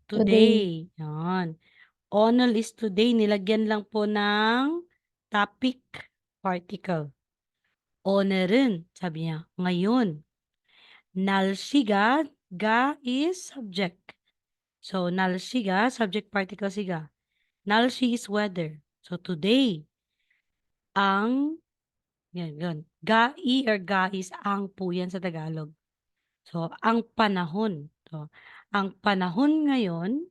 Today. Yan. Honor is today. Nilagyan lang po ng topic particle. 오늘은, sabi niya, ngayon. 날씨가, ga is subject. So, 날씨가, subject particle siga. 날씨 is weather. So, today, ang, yan. Ga or ga is ang po yan sa Tagalog. So, ang panahon. So, ang panahon ngayon,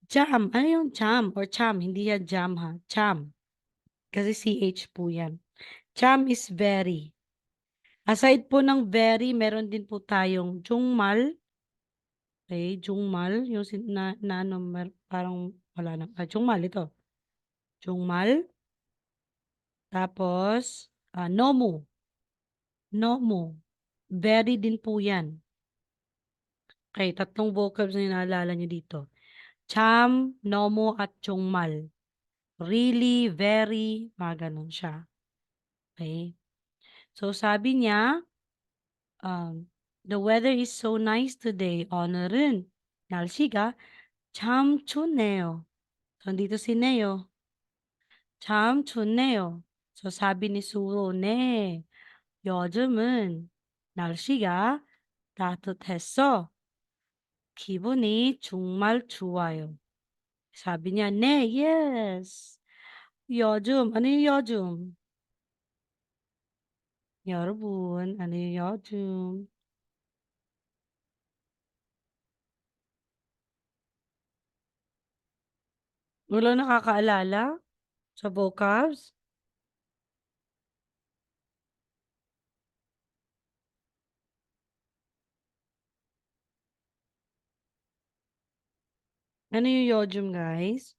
jam. Ano yung jam or cham? Hindi yan jam ha. Cham. Kasi CH po yan. Cham is very. Aside po ng very, meron din po tayong jungmal. Okay, jungmal. Yung ano, parang wala na. Jungmal ito. Jungmal. Tapos, nomu. Nomu. Very din po yan. Okay, tatlong vocabs na naalala nyo dito. Cham, nomo, at jungmal. Really, very, mga ganun siya. Okay. So, sabi niya, the weather is so nice today. 오늘은 날씨가 참 좋네요. So, dito si Neo. 참 좋네요. So, sabi ni Suro, 네, 요즘은 날씨가 따뜻했어. 기분이 정말 좋아요. 사비 niya, 네, yes. 요즘, ano yung 요즘? 여러분, ano yung 요즘? Wala nakakaalala sa vocabs? Ano yung 요즘, guys?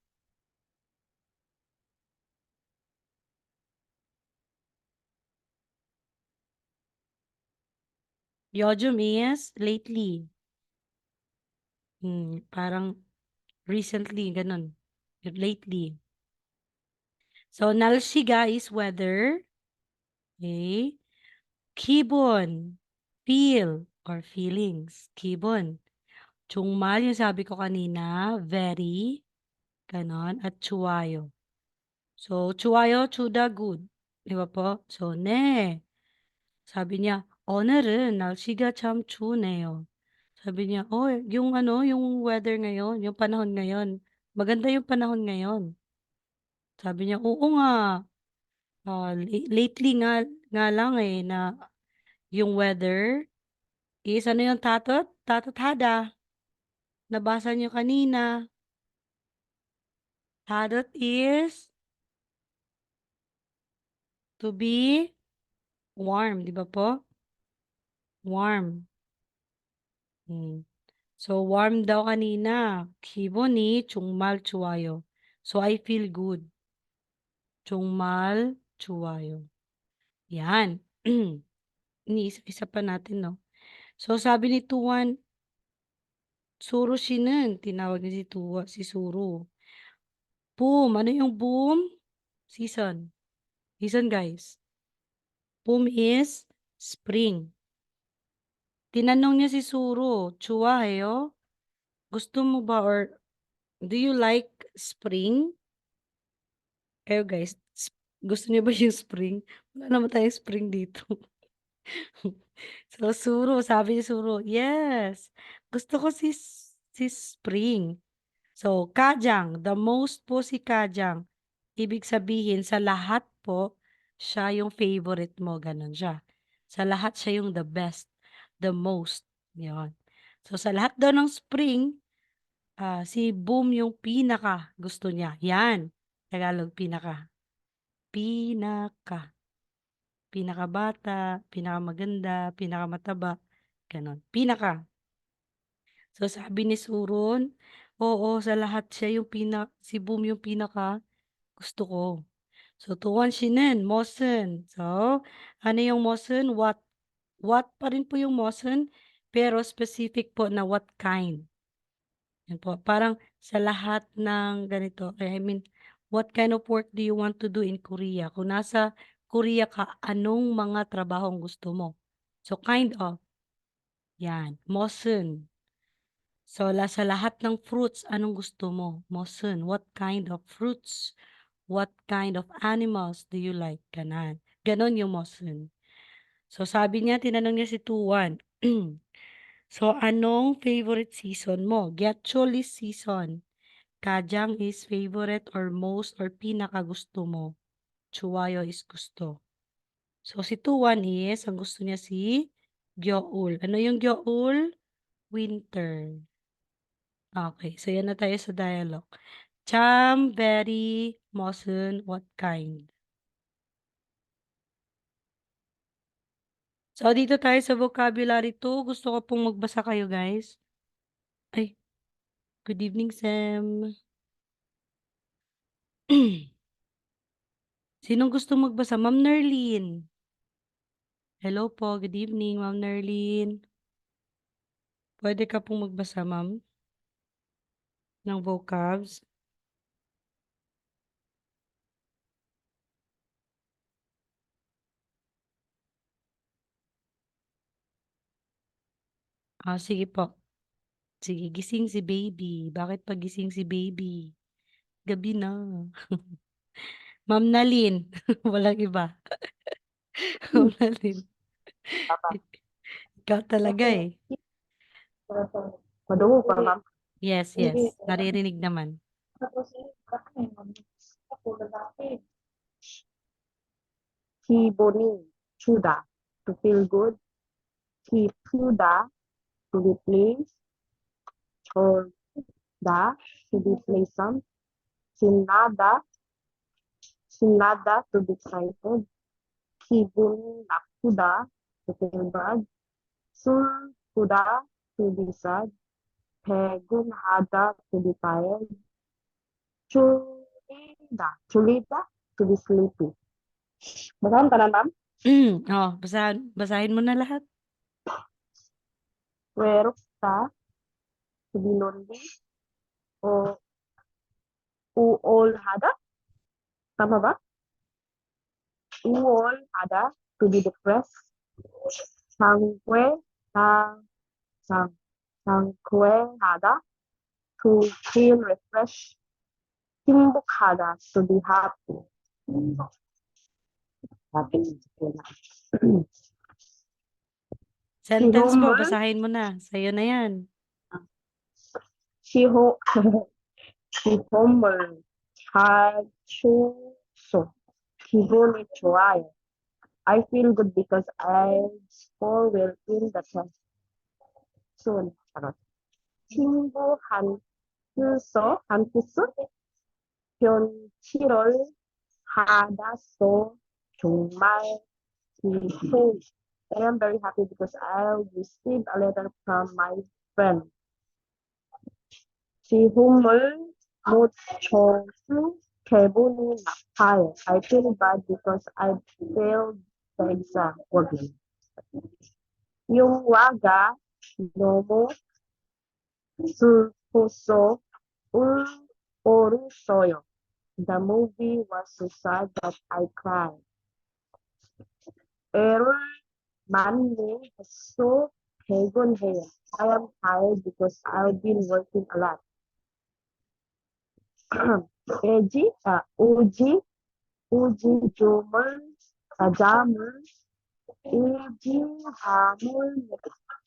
요즘 is lately. Parang recently, ganun. Lately. So, 날씨가 is weather. Okay. 기분, feel, or feelings. 기분. 정말, yung sabi ko kanina, very, ganon, at 좋아요. So, 좋아요, to the good. Di ba po? So, 네. Sabi niya, 오늘은 날씨가 참 좋네요. Sabi niya, oh, yung ano, yung weather ngayon, yung panahon ngayon, maganda yung panahon ngayon. Sabi niya, oo nga, lately nga lang na yung weather is ano yung tatat? Nabasa niyo kanina. Tatat is to be warm, di ba po? Warm. So, warm daw kanina. 기분이 정말 좋아요. So, I feel good. 정말 좋아요. Yan. Isa pa natin, no? So, sabi ni Tuan, Suro 씨는, tinawag niya si Suro. Boom. Ano yung boom? Season. Season, guys. Boom is spring. Tinanong niya si Suro, 좋아해요? Gusto mo ba or do you like spring? Kayo guys, gusto niyo ba yung spring? Wala naman tayong spring dito. So, sabi ni Suro, yes. Gusto ko si spring. So, Kajang, the most po si Kajang. Ibig sabihin, sa lahat po, siya yung favorite mo. Ganon siya. Sa lahat, siya yung the best, the most. Yun. So, sa lahat daw ng spring, si Boom yung pinaka gusto niya. Yan. Tagalog, pinaka. Pinaka. Pinakabata, pinakamaganda, pinakamataba. Ganon. Pinaka. So, sabi ni Suron, oo, sa lahat siya yung si Boom yung pinaka gusto ko. So, tuwan 씨는 무슨. So, ano yung 무슨? What pa rin po yung 무슨, pero specific po na what kind. Yan po. Parang sa lahat ng ganito, I mean, what kind of work do you want to do in Korea? Kung nasa Korea ka, anong mga trabahong gusto mo? So, kind of. Yan. 무슨. So, sa lahat ng fruits, anong gusto mo? 무슨. What kind of fruits? What kind of animals do you like? Ganon. Ganon yung 무슨. So, sabi niya, tinanong niya si Tuan. So, anong favorite season mo? Getcholi season. Kajang is favorite or most or pinaka gusto mo. Chuwayo is gusto. So, si Tuan is, ang gusto niya si Gyoul. Ano yung Gyoul? Winter. Okay, so yan na tayo sa dialogue. Cham, very, mosun, what kind? So, dito tayo sa vocabulary 2. Gusto ko pong magbasa kayo, guys. Ay, good evening, Sam. Sinong gusto magbasa? Ma'am Nerlin. Hello po, good evening, Ma'am Nerlin. Pwede ka pong magbasa, ma'am, ng vocabs. Sige po. Sige, gising si baby. Bakit pa gising si baby? Gabi na. Ma'am Nalin. Walang iba. Ma'am Nalin. Ikaw talaga eh. Madungo ka, ma'am. Yes, yes. Naririnig naman. 기분이 주다, to feel good. 기쁘다, to be pleased. jorda, to be pleasant. 신나다, to be excited. 기분 나쁘다, to feel bad. 슬프다, to be sad. 배근하다, to be tired. julida, to be sleepy. Basahan ka na, ma'am? Basahin mo na lahat. 외롭다, to be lonely. O uolhada, tama ba? Uolhada, to be depressed. Sanguehada, to feel refreshed. 행복하다, to be happy. Sentence mo, Humor. basahin mo na. Sa'yo na yan. 시험을 잘 쳐서 기분이 좋아요. I feel good because I score well in the test. soon. 친구 한테서 편지를 받아서 정말 기뻐요. I am very happy because I received a letter from my friend. 시험을 못 쳐서 기분이 나빠요. I feel bad because I failed the exam. 영화가 너무 슬퍼서 울었어요. The movie was so sad that I cried. 애를 많이 해서 피곤해요. I am tired because I've been working a lot. 잠을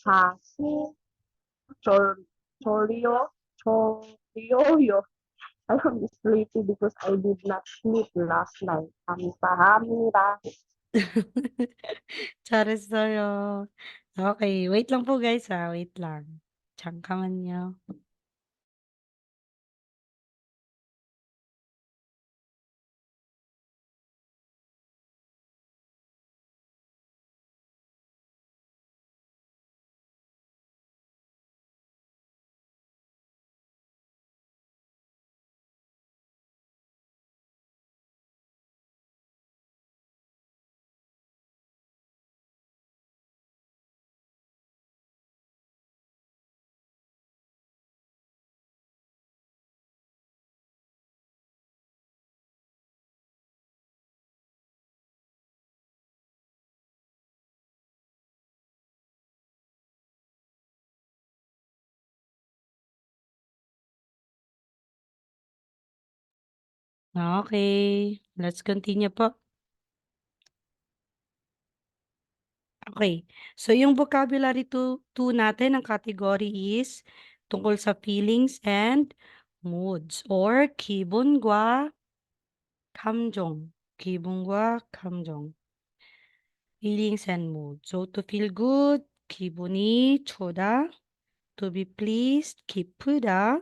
다시 졸려요. I am sleepy because I did not sleep last night. 감사합니다. 잘했어요. Okay, wait lang po guys wait lang. 잠깐만요. Okay, let's continue po. Okay, so yung vocabulary 2 natin, ang category is tungkol sa feelings and moods or 기분과 감정. 기분과 감정. Feelings and moods. So to feel good, 기분이 좋다. To be pleased, 기쁘다.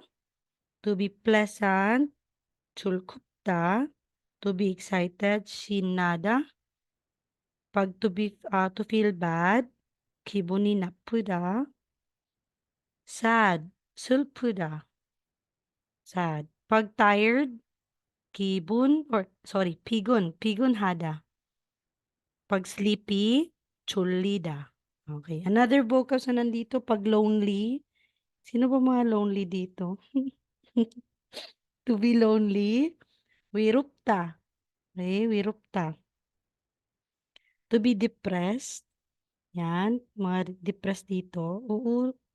To be pleasant, 즐겁다. To be excited, 신나다. Pag to feel bad, 기분이 나쁘다. Sad, 슬프다. Sad. Pag tired, pigunhada. Pag sleepy, chulida. Okay. Another vocals na nandito, pag lonely. Sino ba mga lonely dito? To be lonely, wirupta. Okay, wirupta. To be depressed, yan, mga depressed dito,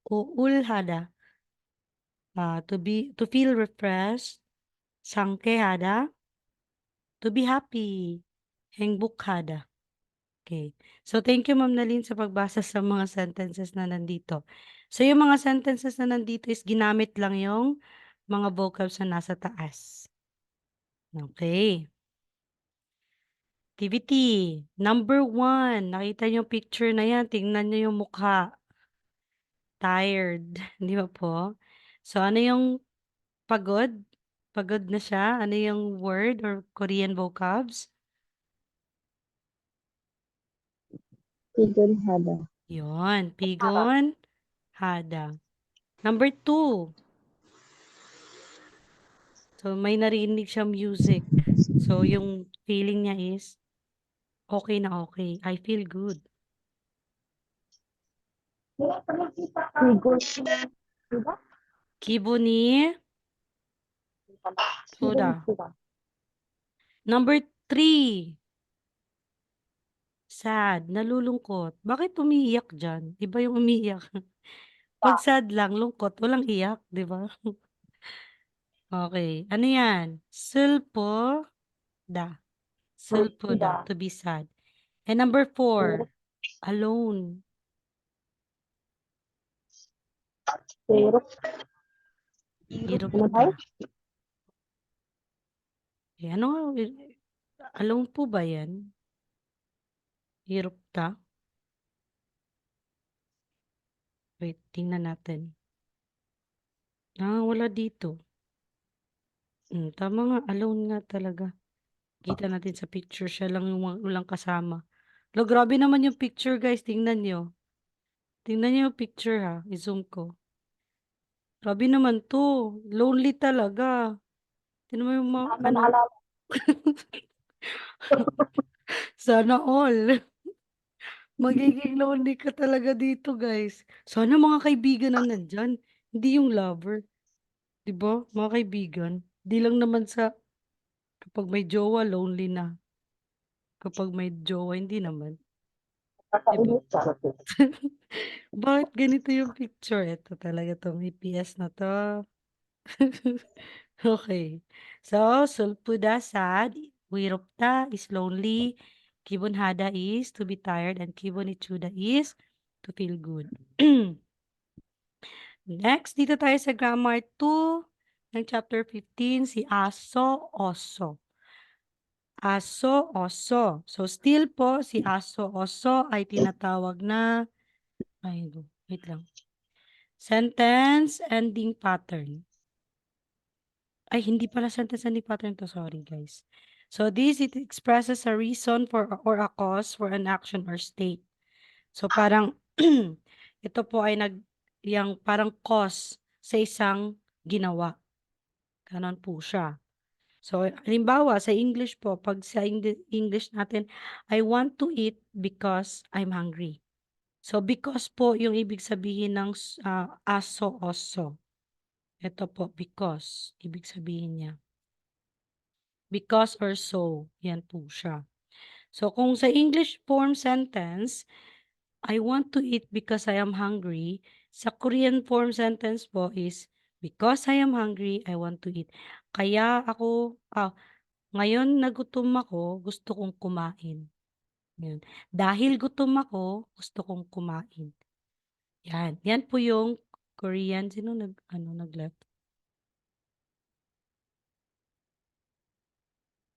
uulhada. To feel refreshed, sangkehada. To be happy, hengbukhada. Okay. So, thank you, Ma'am Nalin, sa pagbasa sa mga sentences na nandito. So, yung mga sentences na nandito is ginamit lang yung mga vocals na nasa taas. Okay. Activity. Number 1. Nakita niyo yung picture na yan. Tingnan niyo yung mukha. Tired. Di ba po? So, ano yung pagod? Pagod na siya. Ano yung word or Korean vocabs? 피곤하다. Yun. Pigon. Hada. Number 2. So, may narinig siya music. So, yung feeling niya is, okay na okay. I feel good. 피곤하다. Kibuni. Soda. 피곤하다. Number 3. Sad. Nalulungkot. Bakit umiiyak dyan? Iba yung umiiyak. Pag sad lang, lungkot, walang iyak. Di ba? Okay. Ano yan? Sulpoda. Sulpoda. To be sad. And number 4. Alone. 외롭. Irupta. Eh, ano nga? Alone po ba yan? Irupta. Wait, tingnan natin. Wala dito. Tama nga, alone nga talaga. Kita natin sa picture, siya lang yung walang kasama. Lo, grabe naman yung picture, guys. Tingnan nyo. Tingnan nyo yung picture, ha. I-zoom ko. Grabe naman to. Lonely talaga. Tingnan mo yung mga, ano. Sana all. Magiging lonely ka talaga dito, guys. Sana mga kaibigan ang nandyan. Hindi yung lover. 'Di ba? Mga kaibigan. Di lang naman sa kapag may jowa, lonely na. Kapag may jowa, hindi naman. 'Di ba? Bakit ganito yung picture? Ito talaga tong EPS na to. Okay. So, sulpuda, sad. Wirupta is lonely. Kibunhada is to be tired. And kibunichuda is to feel good. Next, dito tayo sa grammar 2 ng chapter 15, si aso, oso. Aso, oso. So, still po, si aso, oso ay tinatawag na, wait lang. Sentence ending pattern. Ay, hindi pala sentence ending pattern to. Sorry, guys. So, it expresses a reason for or a cause for an action or state. So, parang, ito po ay yung parang cause sa isang ginawa. Ganon po siya. So, halimbawa, sa English po, pag sa English natin, I want to eat because I'm hungry. So, because po yung ibig sabihin ng aso, oso. Ito po, because. Ibig sabihin niya. Because or so. Yan po siya. So, kung sa English form sentence, I want to eat because I am hungry. Sa Korean form sentence po is, because I am hungry, I want to eat. Kaya ako, ngayon nagutom ako, gusto kong kumain. Yan. Dahil gutom ako, gusto kong kumain. Yan. Yan po yung Korean. Sino nag-left?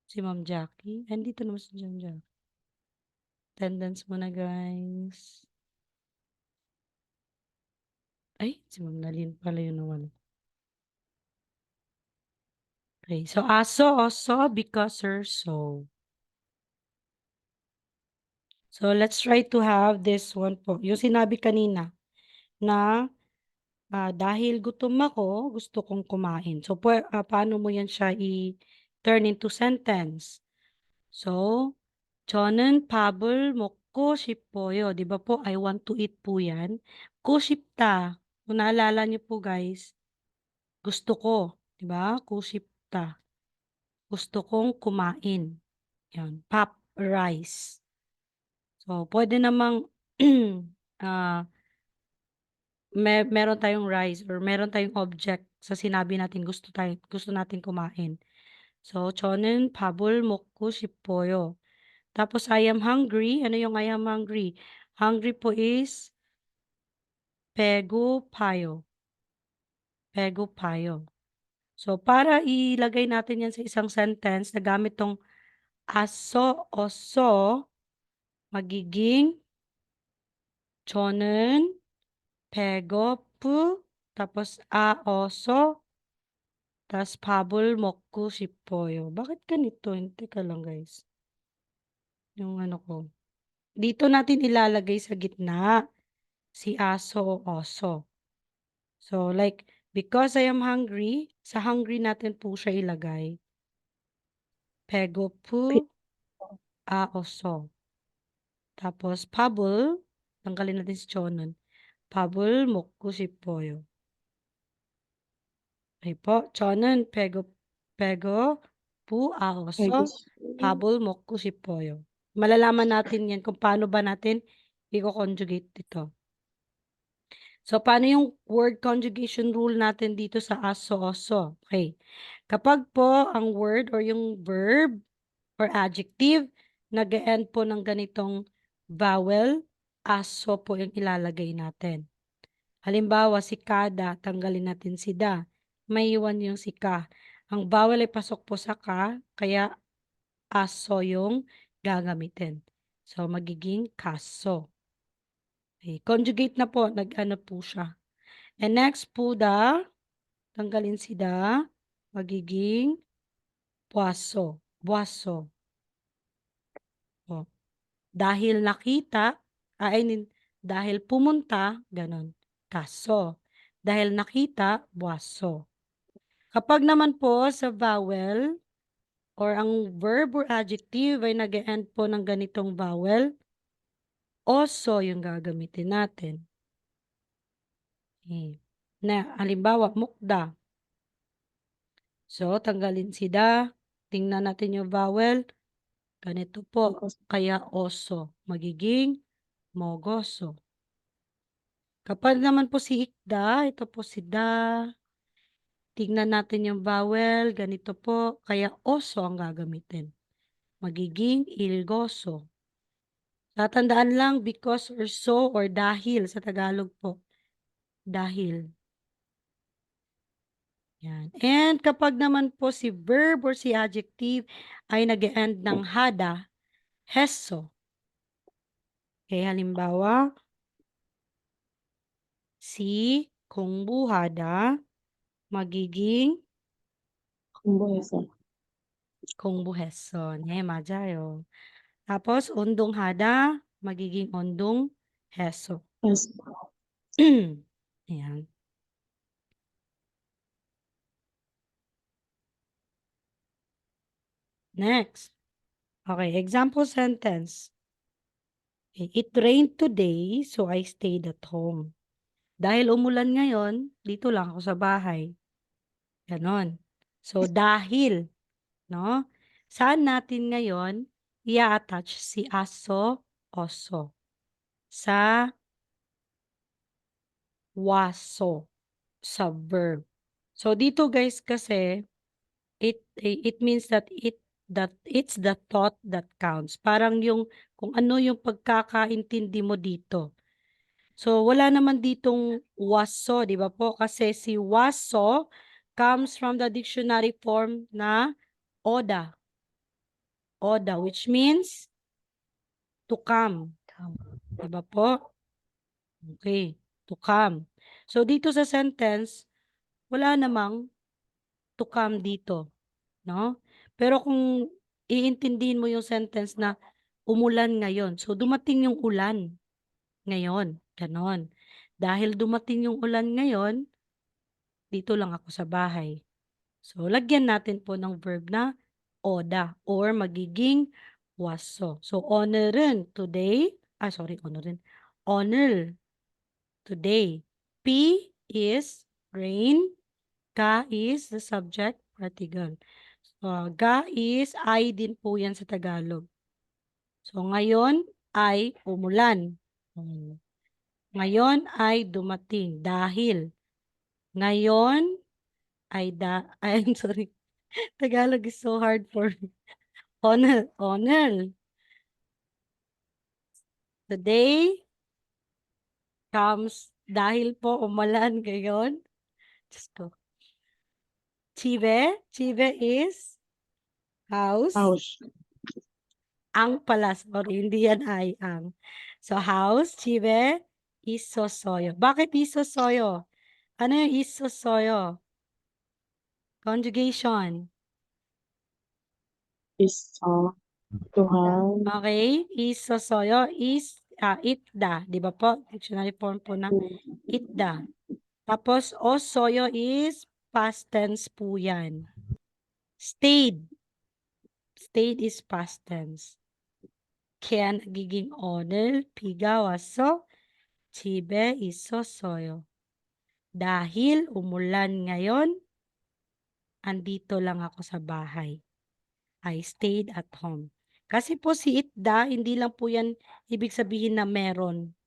Si Ma'am Jackie. Andito naman si Ma'am Jackie. Attendance muna, guys. Ay, si Ma'am Nalin pala yun nawala. Okay, so aso, oso, because, so. So let's try to have this one po. Yung sinabi kanina na dahil gutom ako, gusto kong kumain. So paano mo yan siya i-turn into sentence? So, 저는 밥을 먹고 싶어요. Di ba po, I want to eat po yan. Kushipta. Kung naalala niyo po guys, gusto ko. Di ba? Kushipta. Gusto kong kumain. Yan. Pop, rice. So, pwede namang meron tayong rice or meron tayong object sa sinabi natin gusto natin kumain. So, 저는 밥을 먹고 싶어요. Tapos, I am hungry. Ano yung I am hungry? Hungry po is 배고파요. 배고파요. So, para ilagay natin yan sa isang sentence na gamit tong aso, oso, magiging 저는 tapos oso, tas 밥을 먹고 싶어요. Bakit ganito? Hindi ka lang guys. Yung ano ko. Dito natin ilalagay sa gitna si aso o oso. So like, because I am hungry, sa hungry natin po siya ilagay. 배고프 oso. Tapos 밥을, tanggalin natin si chonon. 밥을 먹고 싶어요. Okay po. 저는 배고프 oso. 밥을 먹고 싶어요. Malalaman natin yan kung paano ba natin i-conjugate ito. So, paano yung word conjugation rule natin dito sa aso-oso? Okay. Kapag po ang word or yung verb or adjective nag-end po ng ganitong vowel, aso po yung ilalagay natin. Halimbawa, si kada, tanggalin natin si da. May iwan yung si ka. Ang vowel ay pasok po sa ka, kaya aso yung gagamitin. So, magiging kaso. Okay. Conjugate na po, nag-ano po siya. And next po tanggalin si da, magiging puaso. Buwaso. O. Dahil nakita, dahil pumunta, ganon. Kaso. Dahil nakita, buwaso. Kapag naman po sa vowel, or ang verb or adjective ay nag-end po ng ganitong vowel, oso yung gagamitin natin. Okay. Na, halimbawa, mukda. So, tanggalin si da. Tingnan natin yung vowel. Ganito po. Kaya oso. Magiging mogoso. Kapag naman po si ikda, ito po si da. Tingnan natin yung vowel. Ganito po. Kaya oso ang gagamitin. Magiging ilgoso. Tatandaan lang because or so or dahil sa Tagalog po. Dahil. Yan. And kapag naman po si verb or si adjective ay nag-end ng hada, heso. Okay, halimbawa, si 공부하다 magiging 공부했어. 네, 맞아요. Tapos, 운동하다 magiging 운동했어. Ayan. Next. Okay, example sentence. Okay, it rained today, so I stayed at home. Dahil umulan ngayon, dito lang ako sa bahay. Ganon. So, dahil, no? Saan natin ngayon i-attach si aso, oso? Sa waso, sa verb. So, dito guys kasi, it means that it's the thought that counts. Parang yung kung ano yung pagkakaintindi mo dito. So wala naman ditong waso, di ba po? Kasi si waso comes from the dictionary form na oda. Oda, which means to come. Di ba po? Okay, to come. So, dito sa sentence, wala namang to come dito, no? Pero kung iintindihin mo yung sentence na umulan ngayon, so dumating yung ulan ngayon, ganon. Dahil dumating yung ulan ngayon, dito lang ako sa bahay. So, lagyan natin po ng verb na oda or magiging waso. So, onerin today, onerin, honor today. P is rain, ka is the subject particle. Ga is I din po yan sa Tagalog. So, ngayon ay umulan. Ngayon ay dumating dahil. Ngayon ay I'm sorry. Tagalog is so hard for me. Honor. Today comes dahil po umulan ngayon. Diyos ko. Chive is house. House. Ang pala, sorry, hindi yan ay ang. So, house, chive, isosoyo. Bakit isosoyo? Ano yung isosoyo? Conjugation. Is to have. Okay? Isosoyo is itda. Di ba po? Dictionary form po na itda. Tapos, osoyo is past tense po yan. Stayed. Stayed is past tense. Kaya nagiging honor, pigawaso, chibe, isosoyo. Dahil umulan ngayon, andito lang ako sa bahay. I stayed at home. Kasi po si itda, hindi lang po yan ibig sabihin na meron.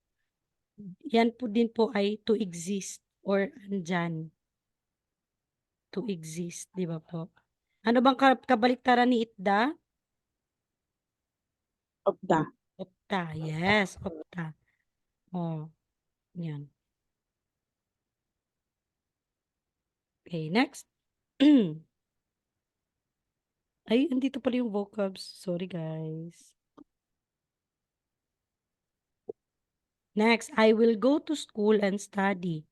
Yan po din po ay to exist or andyan. To exist, di ba po? Ano bang kabaliktaran ni itda? Opta. Opta, yes, opta. Oh, yan. Okay, next. Ay, andito pala yung vocabs. Sorry, guys. Next, I will go to school and study.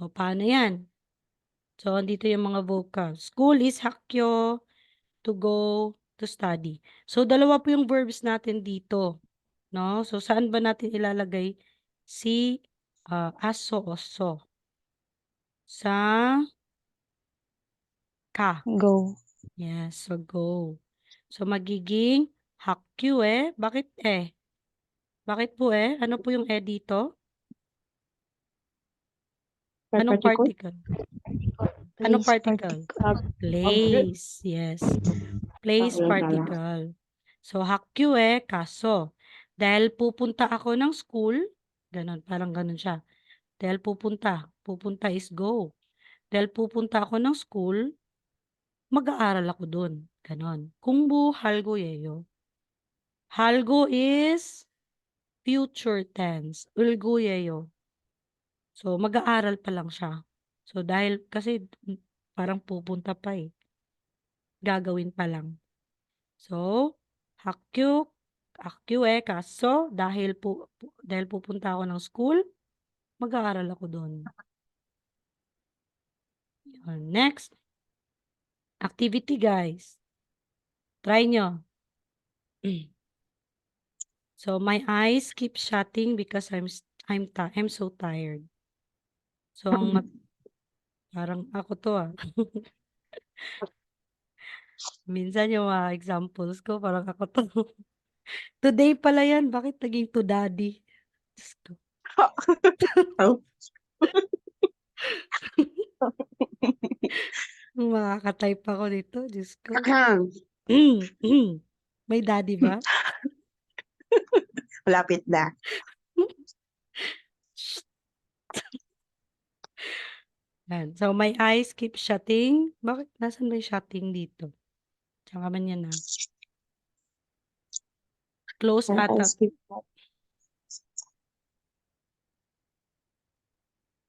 So, paano yan? So, andito yung mga vocabs. School is hakyo, to go, to study. So, dalawa po yung verbs natin dito. No? So, saan ba natin ilalagay si aso o so? Sa ka. Go. Yes, so go. So, magiging hakyu Bakit Bakit po Ano po yung dito? Anong particle? Anong Place particle? particle. Place. Yes. Place particle. So, hakyu kaso. Dahil pupunta ako ng school, ganun, parang ganun siya. Dahil pupunta is go. Dahil pupunta ako ng school, mag-aaral ako dun. Ganon. Kungbu halgo yeyo. Halgo is future tense. Ulgo yeyo. So, mag-aaral pa lang siya. So, dahil kasi parang pupunta pa gagawin pa lang. So, hakyu kaso dahil pupunta ako ng school, mag-aaral ako doon. Next, activity guys. Try nyo. So, my eyes keep shutting because I'm so tired. So, parang ako to Minsan yung mga examples ko, parang ako to. Today pala yan, bakit naging to daddy? Diyos ko. Makaka-type ako dito, Diyos ko. May daddy ba? Malapit na. Yan. So, my eyes keep shutting. Bakit? Nasaan ba yung shutting dito? Tsaka man yan Close And I ata. skip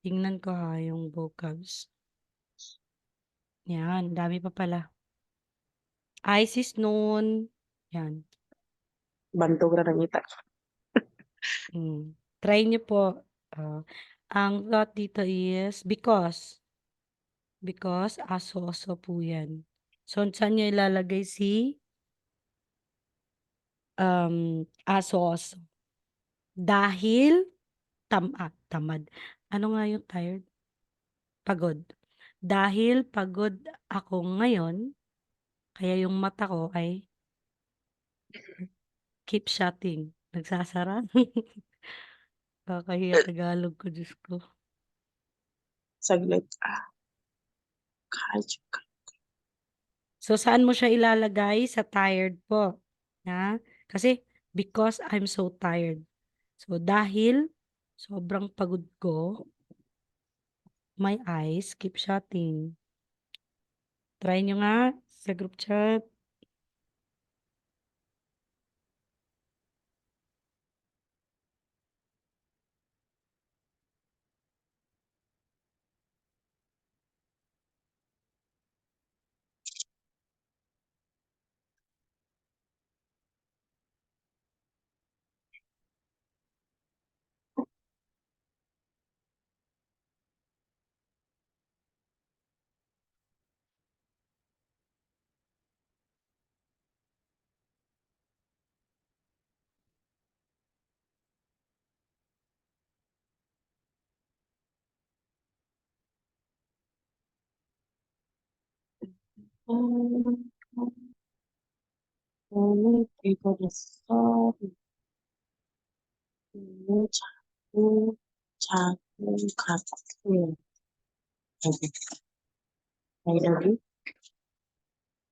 Tingnan ko yung vocabs. Yan, dami pa pala. Eyes is known. Yan. Bantog na nangita. Try nyo po. Ang thought dito is because. Because aso-aso po yan. So, saan nyo ilalagay si aso-aso? Dahil tamad. Ano nga yung tired? Pagod. Dahil pagod ako ngayon, kaya yung mata ko ay keep shutting. Nagsasara. Kakahiya Tagalog ko, Diyos ko. Saglit. So, saan mo siya ilalagay? Sa tired po. Ha? Kasi, because I'm so tired. So, dahil sobrang pagod ko, my eyes keep shutting. Try nyo nga sa group chat.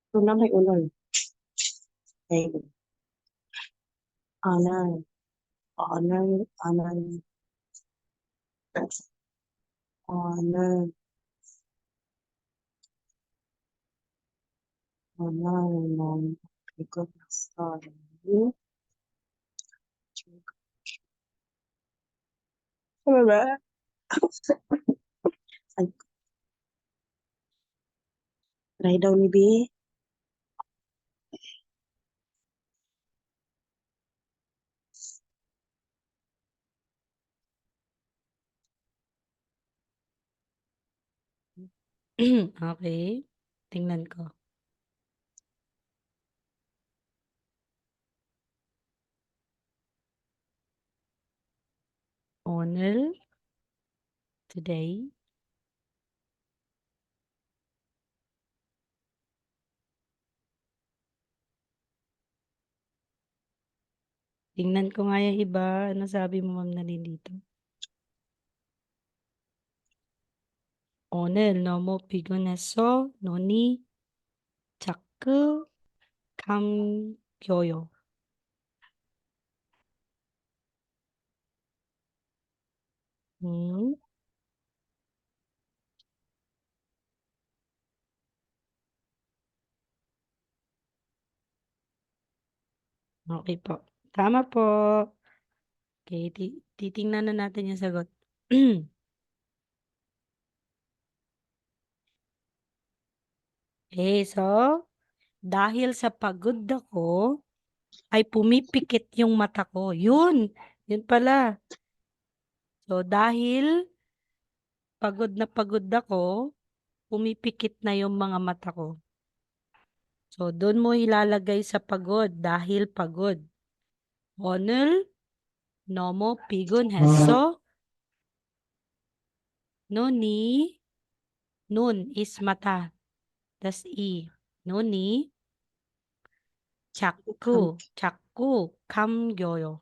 Ito na may ulan. Anay. Anay. Ano ba? Try daw ni B. Okay. Tingnan ko. Onel. Today. Tingnan ko nga yung iba. Ano sabi mo, Ma'am Nalin dito? 오늘 너무 피곤해서 눈이 자꾸 감겨요. Hmm, okay po. Tama po. Okay, titingnan na natin yung sagot. Okay, so, dahil sa pagod ako, ay pumipikit yung mata ko. Yun pala. So, dahil pagod ako, pumipikit na yung mga mata ko. So, doon mo ilalagay sa pagod dahil pagod. 오늘 너무 피곤해서 눈이 눈 is mata. Tas 눈이 자꾸 감겨요.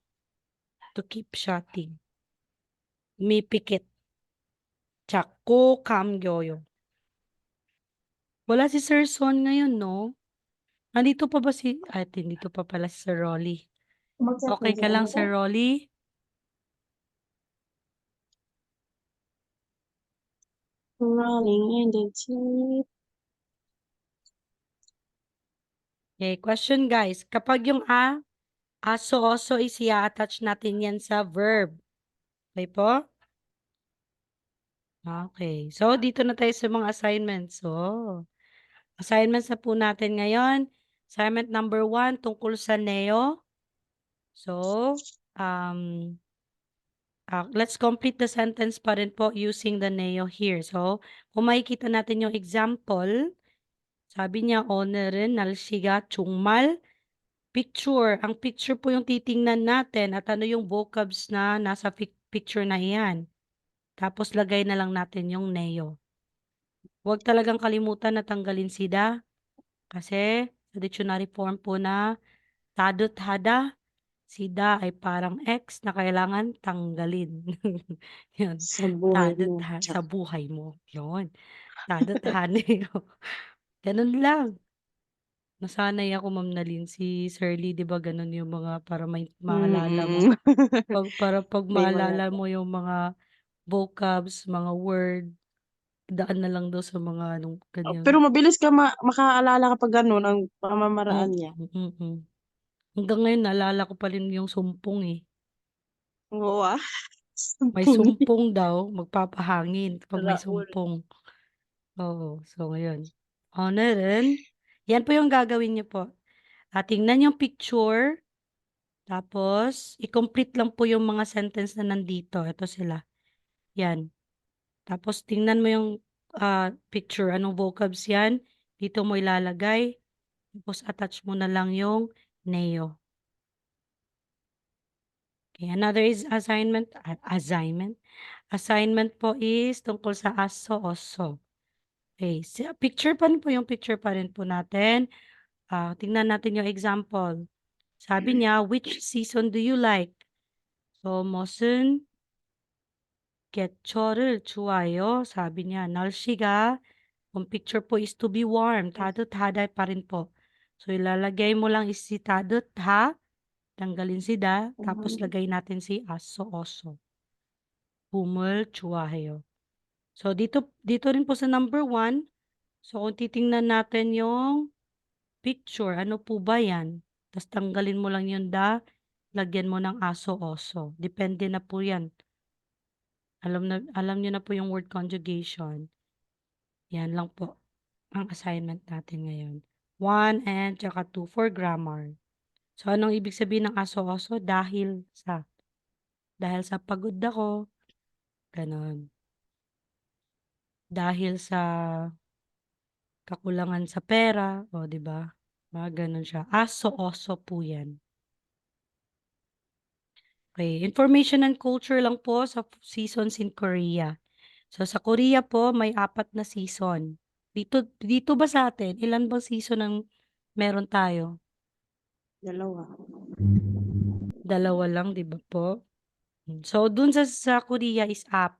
To keep shutting. Mipikit. 자꾸 감겨요. Wala si Sir Son ngayon, no? Nandito pa ba si... Nandito pa pala si Sir Rolly. Okay ka lang, Sir Rolly? Running in the deep. Okay, question guys. Kapag yung aso-oso is i-attach natin yan sa verb. Okay po? Okay. So, dito na tayo sa mga assignments. So, assignments na po natin ngayon. Assignment number 1, tungkol sa Neo. So, let's complete the sentence pa rin po using the neo here. So, kung makikita natin yung example, sabi niya, 오늘은 날씨가 정말 picture. Ang picture po yung titingnan natin at ano yung vocabs na nasa picture na iyan. Tapos lagay na lang natin yung neo. Huwag talagang kalimutan na tanggalin sida kasi sa dictionary form po na tadothada, sida ay parang X na kailangan tanggalin. Yun. Sa buhay mo. Sa buhay mo. Yun. Tadothane. Ganun lang. Nasanay ako, Ma'am Nalin. Si Sir Lee, di ba ganun yung mga para may maalala mo. Pag May mga- maalala mo yung mga vocabs, mga word, daan na lang daw sa mga anong ganyan. Pero mabilis ka makaalala kapag ganun ang pamamaraan niya. Hanggang ngayon, naalala ko pa rin yung sumpong eh. Oo ah. May sumpong daw, magpapahangin kapag may Raul. sumpong. Oo, so ngayon. 오늘은, yan po yung gagawin niyo po. Tingnan yung picture, tapos i-complete lang po yung mga sentence na nandito. Ito sila. Yan. Tapos tingnan mo yung picture, anong vocabs yan. Dito mo ilalagay. Tapos attach mo na lang yung neo. Okay, another is assignment. Assignment po is tungkol sa aso, oso. Okay, picture pa rin po yung picture pa rin po natin. Tingnan natin yung example. Sabi niya, which season do you like? So, 무슨 계절을 좋아해요? Sabi niya, 날씨가, kung picture po is to be warm. 따뜻하다 pa rin po. So, ilalagay mo lang is si 따뜻하, tanggalin si da, tapos lagay natin si aso, oso. 봄을 좋아해요. So, dito rin po sa number 1. So, kung titingnan natin yung picture, ano po ba yan? Tapos tanggalin mo lang yung da, lagyan mo ng aso, oso. Depende na po yan. Alam nyo na po yung word conjugation. Yan lang po ang assignment natin ngayon. 1 and tsaka 2 for grammar. So, anong ibig sabihin ng aso-oso? Dahil sa pagod ako. Ganon. Dahil sa kakulangan sa pera. O, di ba? Mga ganon siya. Aso-oso po yan. Okay. Information and culture lang po sa seasons in Korea. So, sa Korea po, may 4 na season. Dito ba sa atin, ilan bang season ang meron tayo? 2. 2 lang, di ba po? So, dun sa Korea is 4.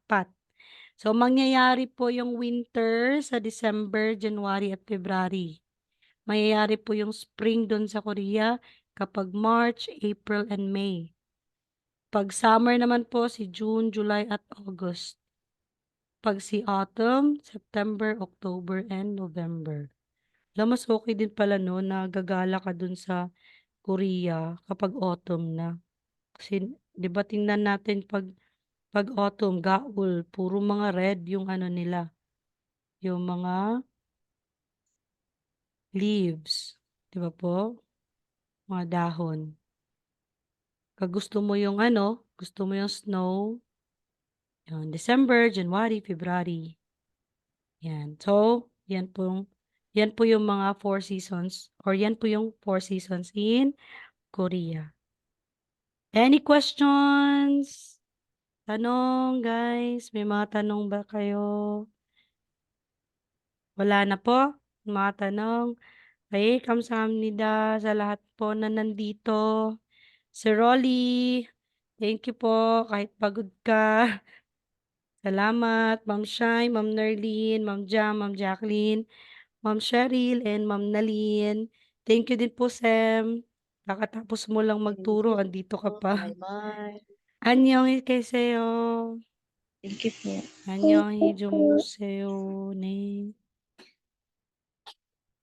So, mangyayari po yung winter sa December, January at February. Mangyayari po yung spring dun sa Korea kapag March, April, and May. Pag summer naman po, si June, July, at August. Pag si autumn, September, October, and November. Mas okay din pala no, na gagala ka dun sa Korea kapag autumn na. Kasi, di ba tingnan natin pag autumn, gaul, puro mga red yung ano nila. Yung mga leaves. Di ba po? Mga dahon. Pag gusto mo yung gusto mo yung snow, yan, December, January, February. Yan. So, yan po yung mga 4 seasons or yan po yung 4 seasons in Korea. Any questions? Tanong, guys. May mga tanong ba kayo? Wala na po? Mga tanong? Okay, kamsahamnida sa lahat po na nandito. Sir Rolly, thank you po kahit pagod ka. Salamat, Ma'am Shai, Ma'am Nerlin, Ma'am Jam, Ma'am Jacqueline, Ma'am Cheryl, and Ma'am Nalin. Thank you din po, Sam. Kakatapos mo lang magturo, andito ka pa. Bye-bye. 안녕히 계세요. Thank you po. 안녕히 주무세요. 네.